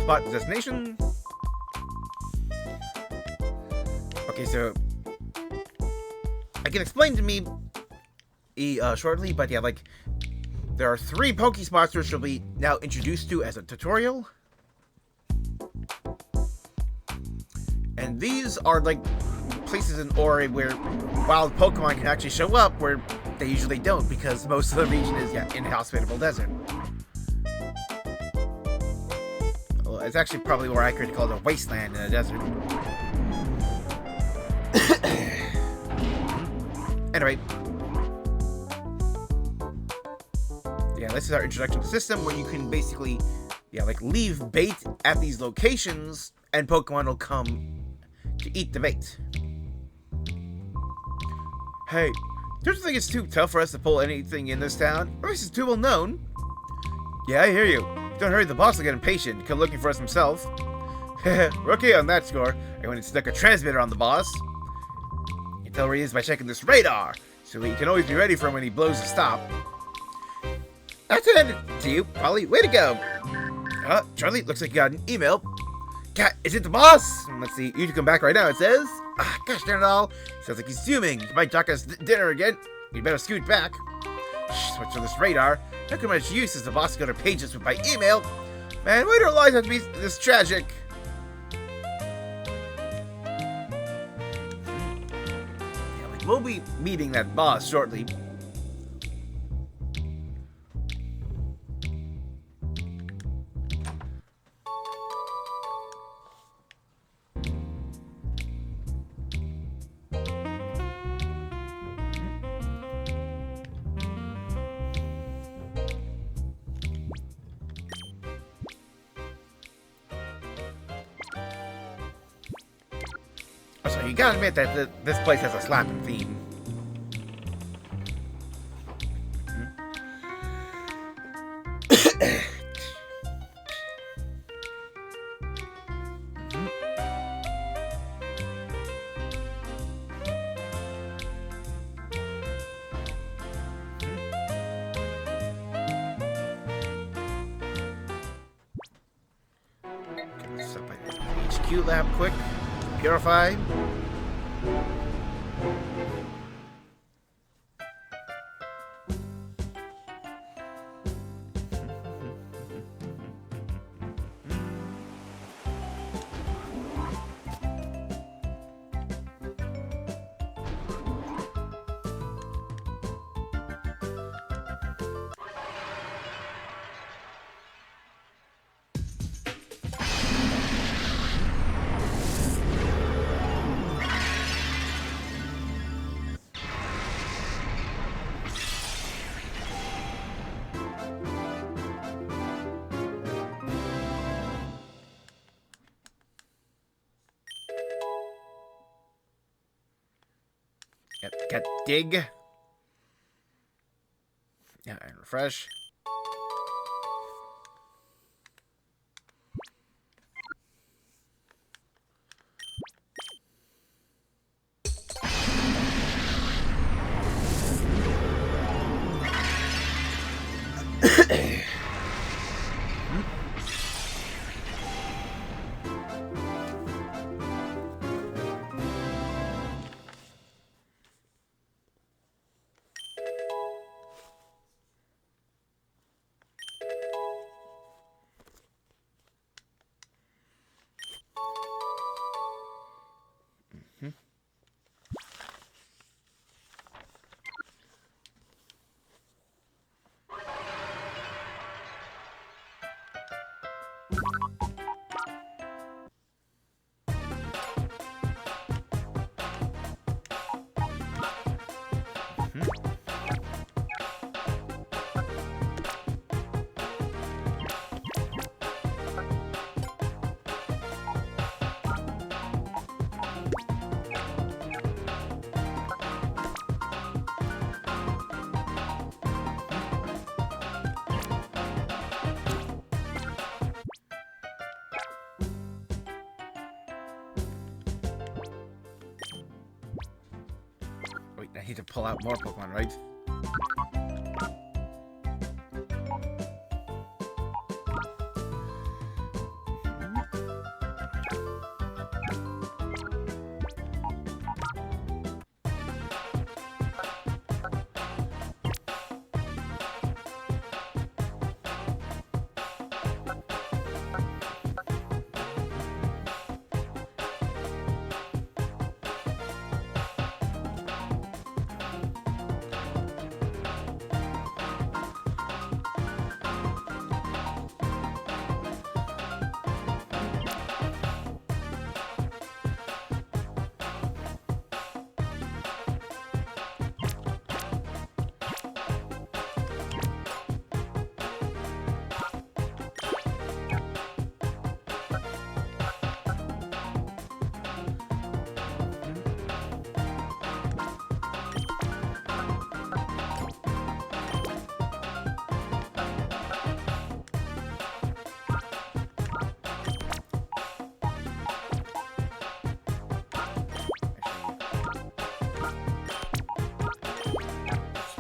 Spot destination. Okay, so I can explain to me shortly, but yeah, like there are 3 Pokespots which will be now introduced to as a tutorial, and these are like places in Ori where wild Pokemon can actually show up where they usually don't, because most of the region is inhospitable desert. It's actually probably more accurate to call it a wasteland in a desert. Anyway. Yeah, this is our introduction to the system where you can basically, like leave bait at these locations and Pokemon will come to eat the bait. Hey, don't you think it's too tough for us to pull anything in this town? Or is it too well known? Yeah, I hear you. Don't hurry, the boss will get impatient and come looking for us himself. We're okay on that score. I went and stuck a transmitter on the boss. You can tell where he is by checking this radar, so we can always be ready for him when he blows a stop. That's it to you, Polly. Way to go. Charlie, looks like you got an email. Cat, is it the boss? Let's see, you can come back right now, it says. Gosh darn it all. Sounds like he's zooming. He might talk us dinner again. You better scoot back. Switch on this radar. Look how much use is the boss got our pages by email. Man, why do our lives have to be this tragic? we'll be meeting that boss shortly. So you gotta admit that this place has a slapping theme. Let's stop by the HQ lab quick. Purify. Get dig. Yeah, and refresh. Wait, I need to pull out more Pokemon, right?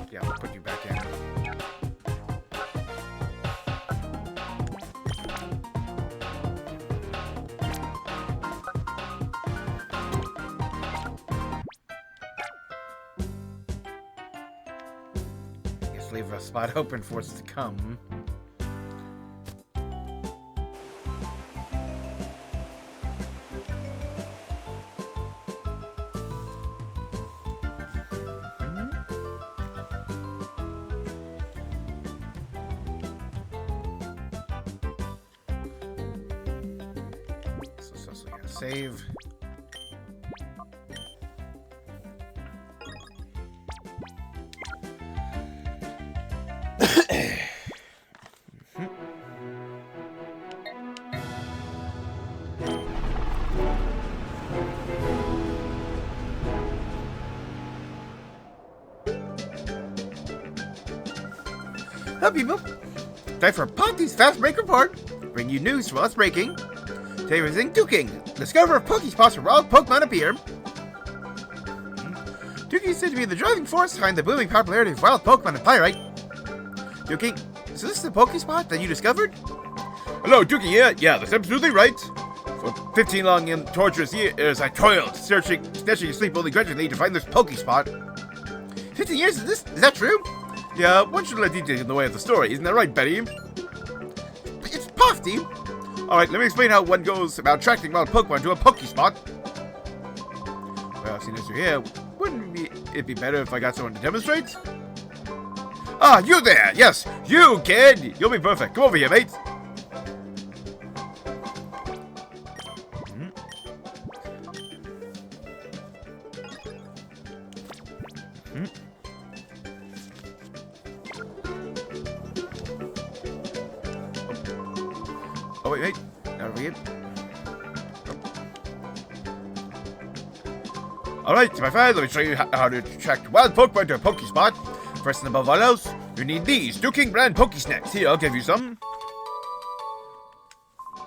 Yeah, I'll put you back in. Just leave a spot open for us to come. save. Hello people! Time for Ponty's Fast Break Report! Bring you news from us breaking. Today we're using Duking. Discover Pokespots where wild Pokemon appear. Duking is said to be the driving force behind the booming popularity of wild Pokemon in Pyrite. Duking, is this the Pokespot that you discovered? Hello, Duking here. Yeah, that's absolutely right. For 15 long and torturous years, I toiled, searching, snatching sleep only grudgingly to find this Pokespot. 15 years? Is that true? Yeah, one should let details in the way of the story, isn't that right, Betty? It's Pofty! Alright, let me explain how one goes about attracting wild Pokemon to a Pokespot. Well, seeing as you're here, wouldn't it be better if I got someone to demonstrate? Ah, you there! Yes, you, kid! You'll be perfect. Come over here, mate. Oh, wait. Now we get. Alright, my friend, let me show you how to attract wild Pokemon to a Pokespot. First and above all else, you need these Duking brand Pokesnacks. Here, I'll give you some.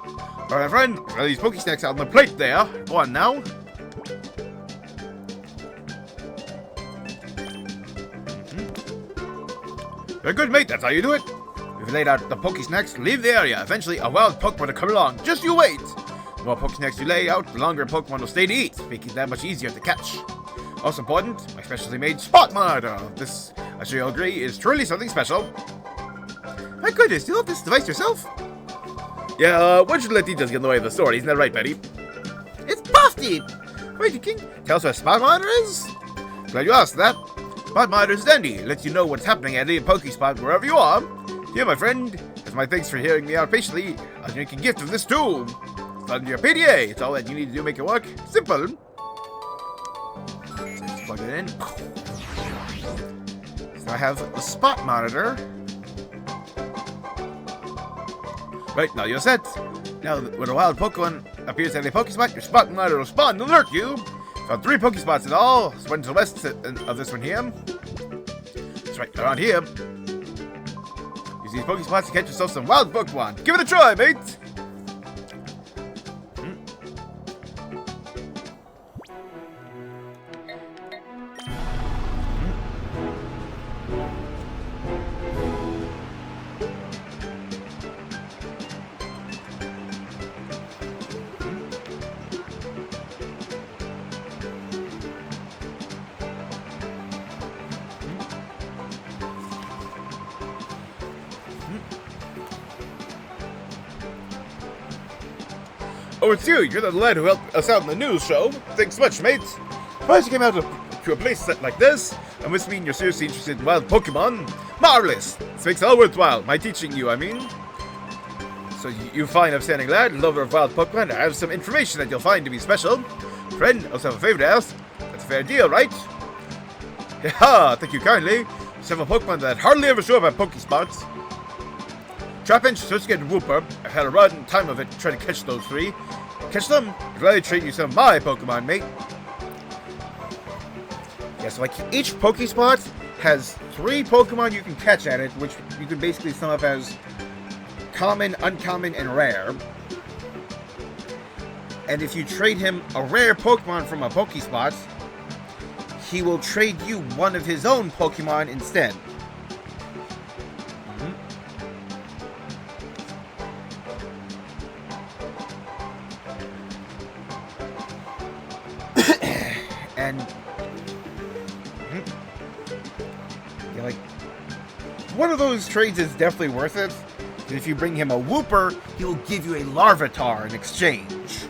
Alright, my friend, throw these Pokesnacks out on the plate there. Go on now. Very good, mate. That's how you do it. If you laid out the Pokesnacks, leave the area. Eventually, a wild Pokemon will come along. Just you wait. The more Pokesnacks you lay out, the longer a Pokemon will stay to eat, making it that much easier to catch. Also important, my specially made Spot Monitor. This, I'm sure you'll agree, is truly something special. My goodness, you love this device yourself? Yeah, one should let details get in the way of the story. Isn't that right, Betty? It's Pofty! Wait, King, tell us what a Spot Monitor is? Glad you asked that. Spot Monitor is dandy. It lets you know what's happening at any Pokespot wherever you are. Here, my friend, as my thanks for hearing me out patiently, I'll make a gift of this tool. It's under your PDA. It's all that you need to do to make it work. Simple. So just plug it in. So I have the Spot Monitor. Right, now you're set. Now, when a wild Pokemon appears at a Pokespot, your Spot Monitor will spawn and alert you. Found 3 Pokespots in all. One to the west of this one here. That's right, around here. Use these Pokespots to catch yourself some wild Pokemon. Give it a try, mate! Oh, it's you. You're the lad who helped us out in the news show. Thanks much, mate. Surprised you came out to a place like this. I must mean you're seriously interested in wild Pokemon. Marvelous. This makes it all worthwhile. My teaching you, I mean. So you fine, upstanding lad, lover of wild Pokemon. I have some information that you'll find to be special. Friend, I also have a favor to ask. That's a fair deal, right? Yeah, thank you kindly. Several Pokemon that hardly ever show up at Pokespots. Trapinch, Surskit, and Wooper. I've had a rotten time of it trying to catch those 3. Catch them? I'd rather trade you some of my Pokemon, mate. Yeah, so like each Pokespot has 3 Pokemon you can catch at it, which you can basically sum up as common, uncommon, and rare. And if you trade him a rare Pokemon from a Pokespot, he will trade you one of his own Pokemon instead. And yeah, like one of those trades is definitely worth it. And if you bring him a Wooper, he will give you a Larvitar in exchange.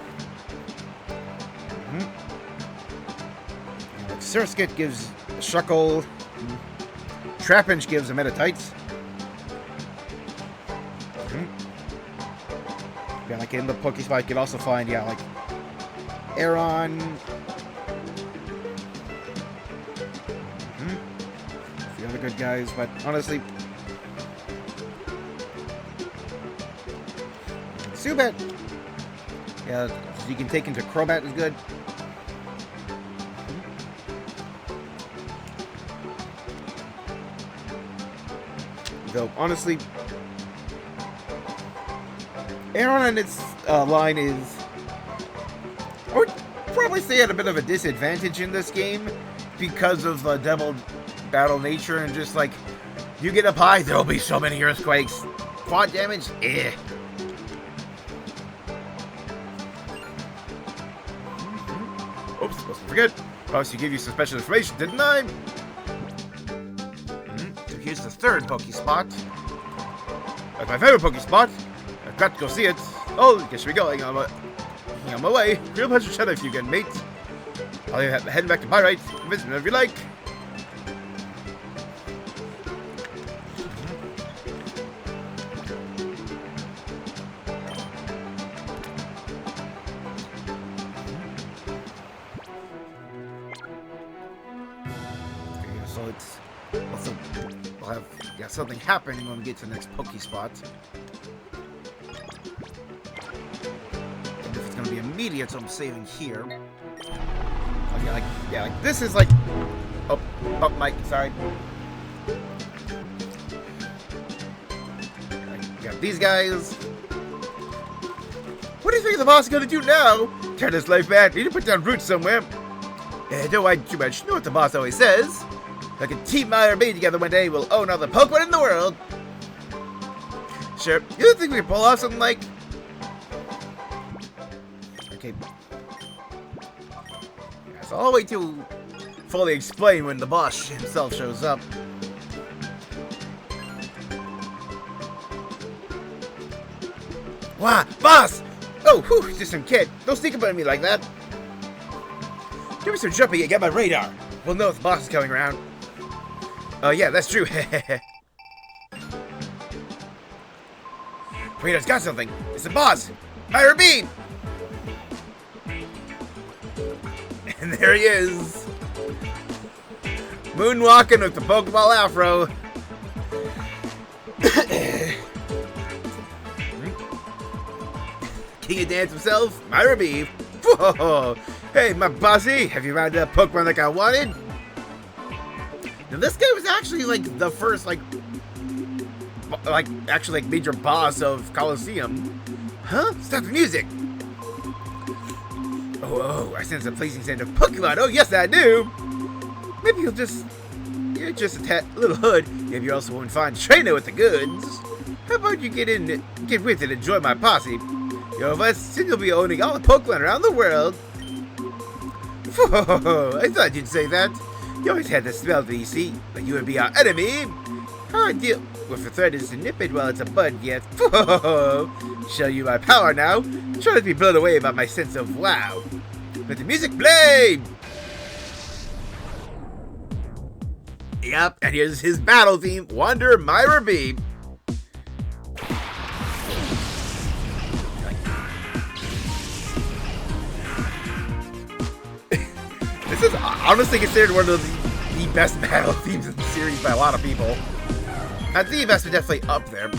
Like Surskit gives a Shuckle. Trapinch gives a Meditite. Yeah, like in the Pokespot, you can also find like Aeron. The other good guys, but honestly, Zubat. Yeah, you can take into Crobat is good. Though honestly, Aeron and its line is, I would probably say, at a bit of a disadvantage in this game because of the double battle nature and just like, you get up high, there'll be so many earthquakes. Quad damage, eh. Oops, supposed to forget. Promise to give you some special information, didn't I? So here's the third Pokespot. That's my favorite Pokespot. I've got to go see it. Oh, guess we're going on my way. Real pleasure chatting with you again, mate. I'll be heading back to Pyrite. Visit whenever you like. So it's also, we'll have something happening when we get to the next Pokespot. And if it's gonna be immediate, so I'm saving here. Okay, like this is like, oh, Mike, sorry. We got these guys. What do you think the boss is gonna do now? Turn his life back. Need to put down roots somewhere. Don't mind too much. You know what the boss always says. Like a Team I or B together one day, we'll own all the Pokemon in the world. Sure. You don't think we can pull off something like... Okay. Yeah, so I'll wait till fully explain when the boss himself shows up. Wow, boss! Oh, whew, just some kid. Don't sneak up on me like that. Give me some jumping and get my radar. We'll know if the boss is coming around. Oh, yeah, that's true. Radar's got something. It's the boss. Fire beam! And there he is. Moonwalking with the Pokeball Afro. King of Dance himself, Myra B. Whoa! Hey, my bossy, have you found a Pokemon like I wanted? Now, this guy was actually like the first actually major boss of Colosseum. Huh? Stop the music! Oh, I sense a pleasing scent of Pokemon. Oh, yes, I do. Maybe you're just a little hood. Maybe you also won't find trainer with the goods. How about you get with it, and enjoy my posse? Yo, soon you'll be owning all the Pokemon around the world. Whoa, I thought you'd say that. You always had the smell that you see, like you would be our enemy. How I deal with a threat is to nip it while it's a bud yet. Whoa, show you my power now. Try not to be blown away by my sense of wow. Let the music play! Yep, and here's his battle theme, Wander Myra B. This is honestly considered one of the best battle themes in the series by a lot of people. Not the best, but definitely up there.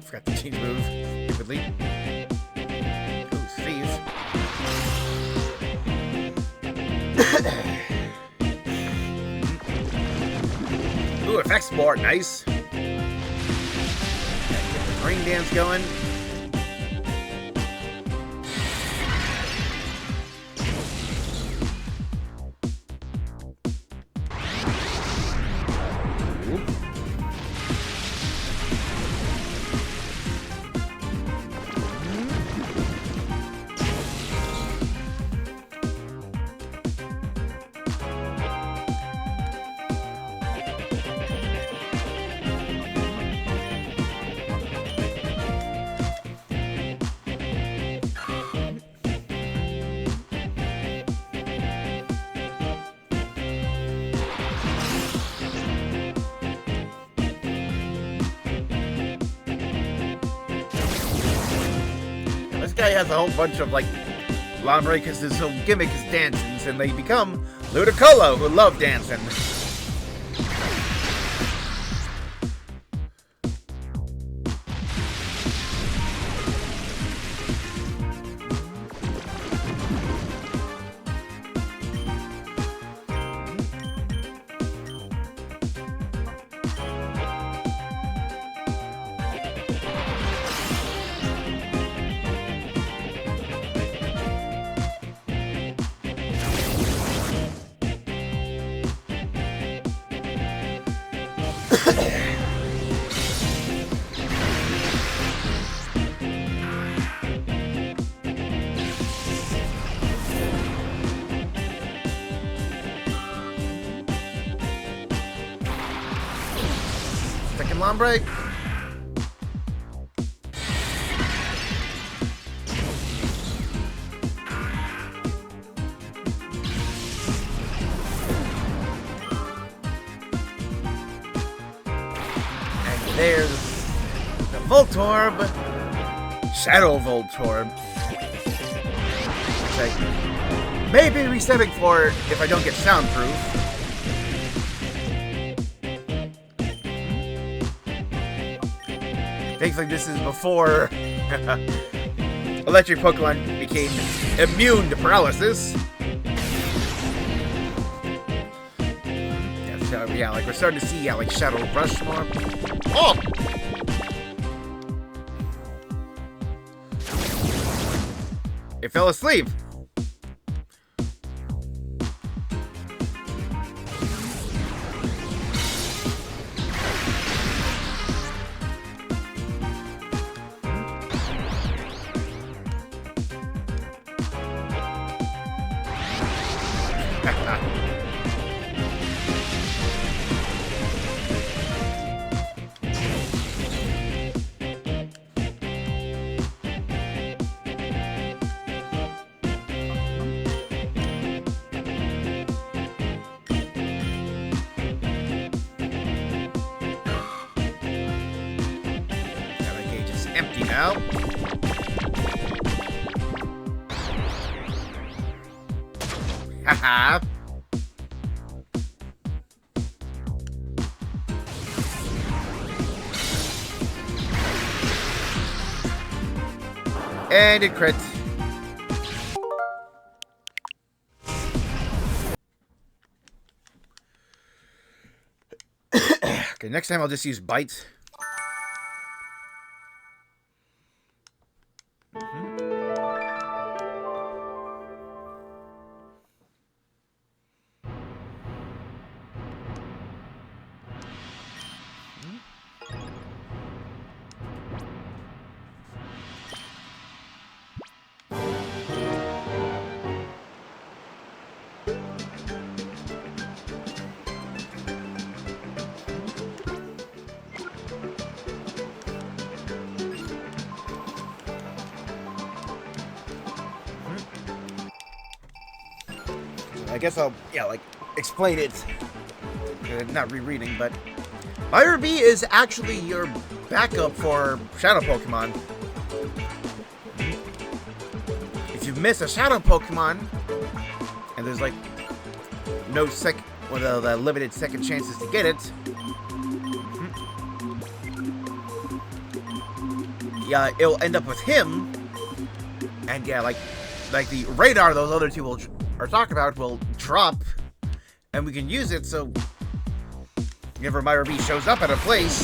Forgot to change move stupidly. Ooh, Steve. Ooh, effects more nice. Get the rain dance going. guy has a whole bunch of, like, Lombre, because his whole gimmick is dancing, and they become Ludicolo, who love dancing. Second Lombre. And there's the Voltorb. Shadow Voltorb. Which I may be resetting for if I don't get soundproof. Thankfully, this is before electric Pokemon became immune to paralysis. Yeah, so, yeah, like we're starting to see, yeah, like Shadow Rush more. Oh! It fell asleep. Empty now. Haha. And it crits. Okay, next time I'll just use bites. I guess I'll, like, explain it. Not rereading, but Fire Bee is actually your backup for Shadow Pokemon. If you miss a Shadow Pokemon, and there's, like, no the limited second chances to get it, yeah, it'll end up with him, and yeah, like the radar those other two are talking about will drop, and we can use it, so whenever Myra B shows up at a place,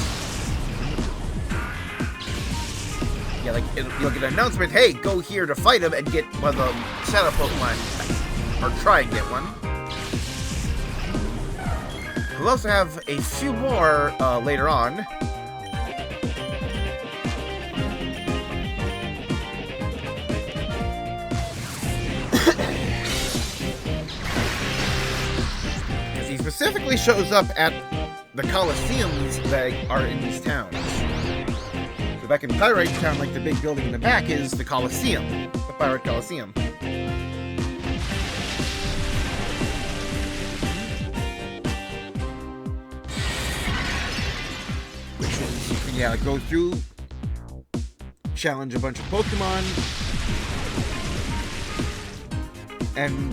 yeah, like, you'll get an announcement, hey, go here to fight him and get one of the Shadow Pokemon, or try and get one. We'll also have a few more later on. Specifically shows up at the Coliseums that are in these towns. So back in Pyrite Town, like the big building in the back is the Coliseum, the Pyrite Coliseum. Which is, you can, go through, challenge a bunch of Pokemon, and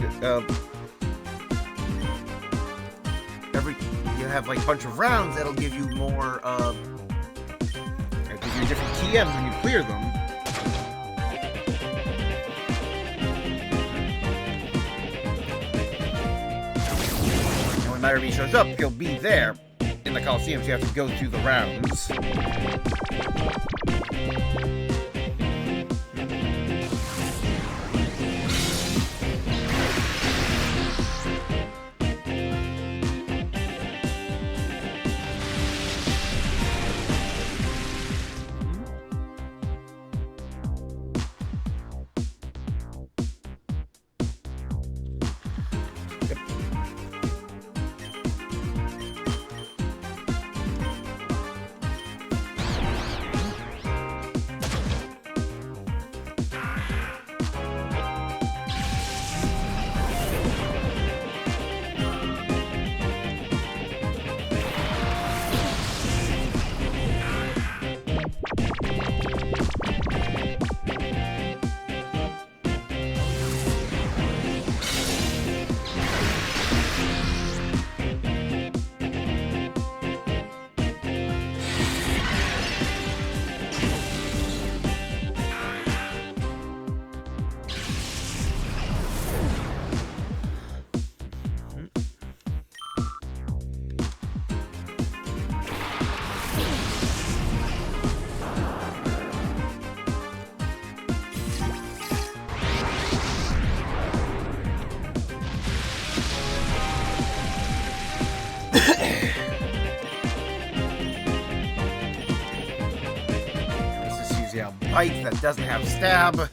you have like a bunch of rounds that'll give you more give you different TMs when you clear them. And when Myra shows up, he'll be there in the Coliseum, so you have to go through the rounds. Bite that doesn't have stab.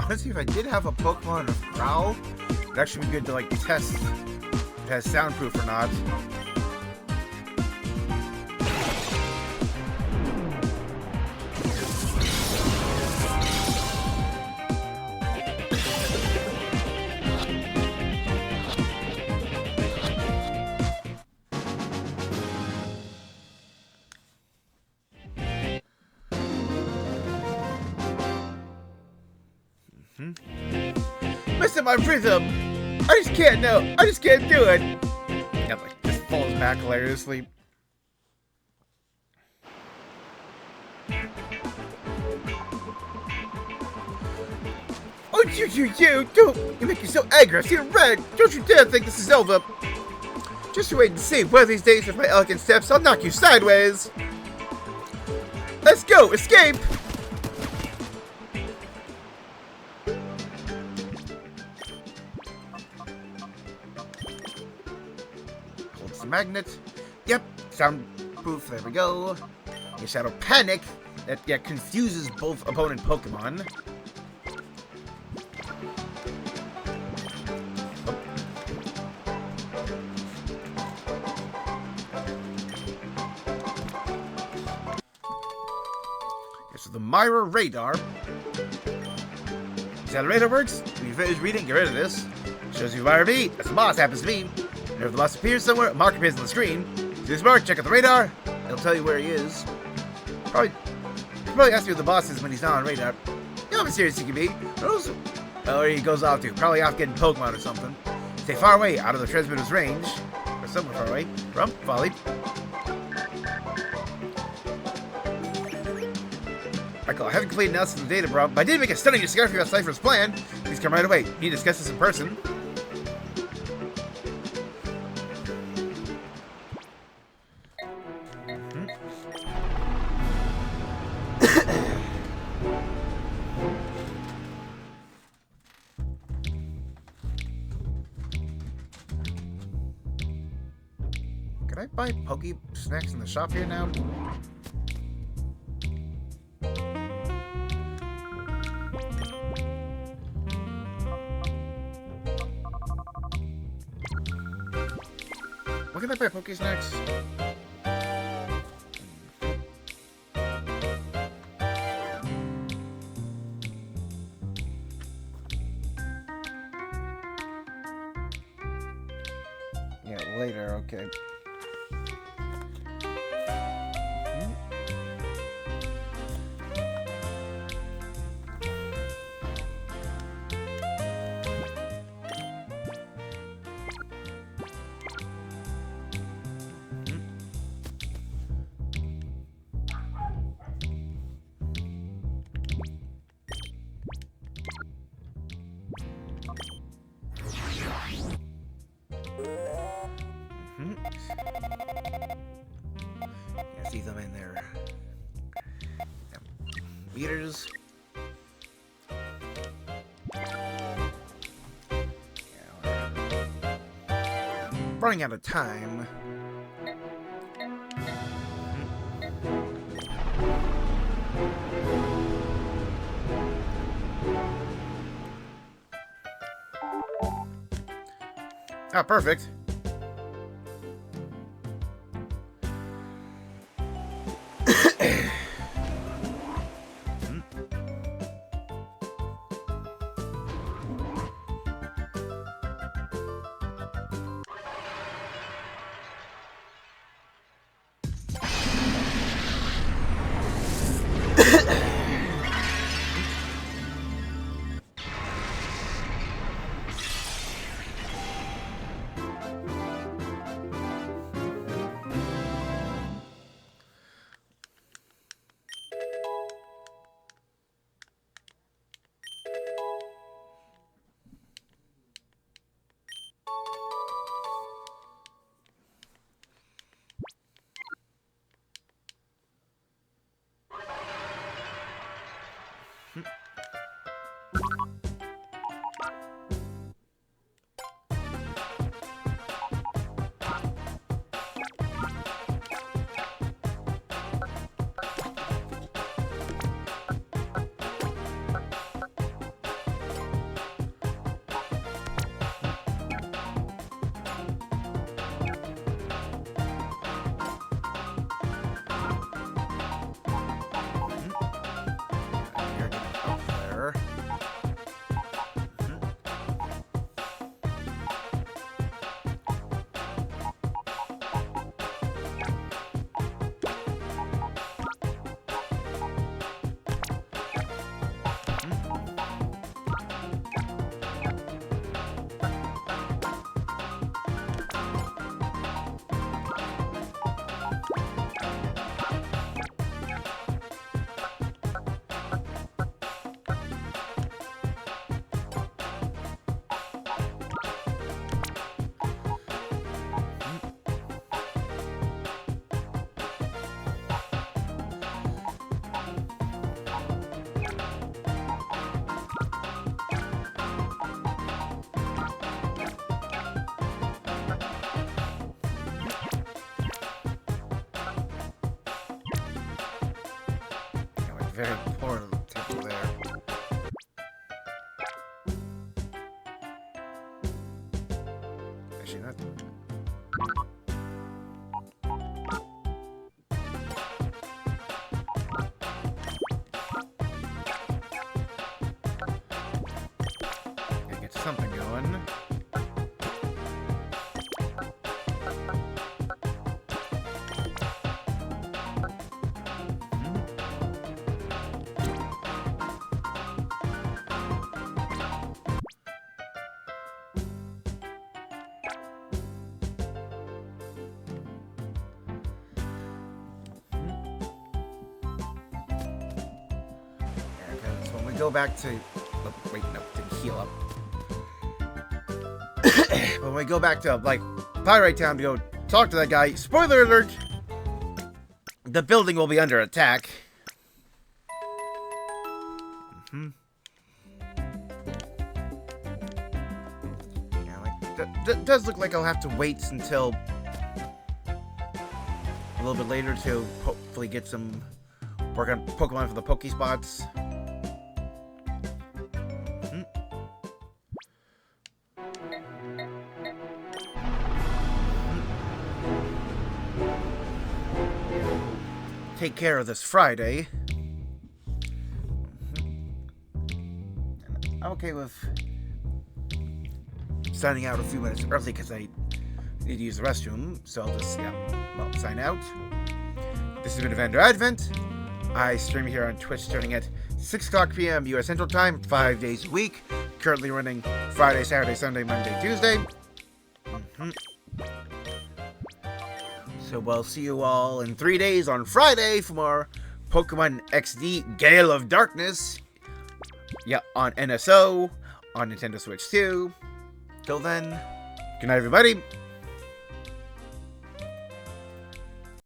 Honestly, if I did have a Pokemon of Growl, it'd actually be good to like test if it has soundproof or not. Missing my rhythm! I just can't do it! Yep, like, just falls back hilariously. Oh, you! Don't! You make me so angry! I see red! Don't you dare think this is over! Just wait and see. One of these days, with my elegant steps, I'll knock you sideways! Let's go! Escape! a magnet. Yep, soundproof, there we go. Your Shadow Panic, that confuses both opponent Pokemon. So the Myra Radar. See how the radar works? When you finish reading, get rid of this. Shows you Myra B. That's the boss, happens to be. Whenever the boss appears somewhere, a mark appears on the screen. See this mark, check out the radar. It'll tell you where he is. Probably ask you who the boss is when he's not on radar. You know how serious he can be. Where he goes off to. Probably off getting Pokemon or something. Stay far away, out of the transmitter's range. Or somewhere far away. From Folly. I haven't completed analysis of the data, bro, but I did make a stunning discovery about Cypher's plan. Please come right away. We need to discuss this in person. Can I buy Poke Snacks in the shop here now? What can I buy Poke Snacks? Yeah, later, okay. Yeah, see them in there. Meters. Running out of time. Ah, perfect. very important temple there. Actually, not. Gotta get something going. Go back to... Oh, wait, no, didn't heal up. When we go back to, like, Pyrite Town to go talk to that guy, spoiler alert, the building will be under attack. Yeah, like, that does look like I'll have to wait until a little bit later to hopefully get some work on Pokemon for the Pokespots. Take care of this Friday. I'm okay with signing out a few minutes early because I need to use the restroom. So I'll just, sign out. This has been Evander Advent. I stream here on Twitch starting at 6 o'clock p.m. U.S. Central Time, 5 days a week. Currently running Friday, Saturday, Sunday, Monday, Tuesday. So we'll see you all in 3 days on Friday for more Pokemon XD Gale of Darkness. Yeah, on NSO, on Nintendo Switch 2. Till then, good night, everybody.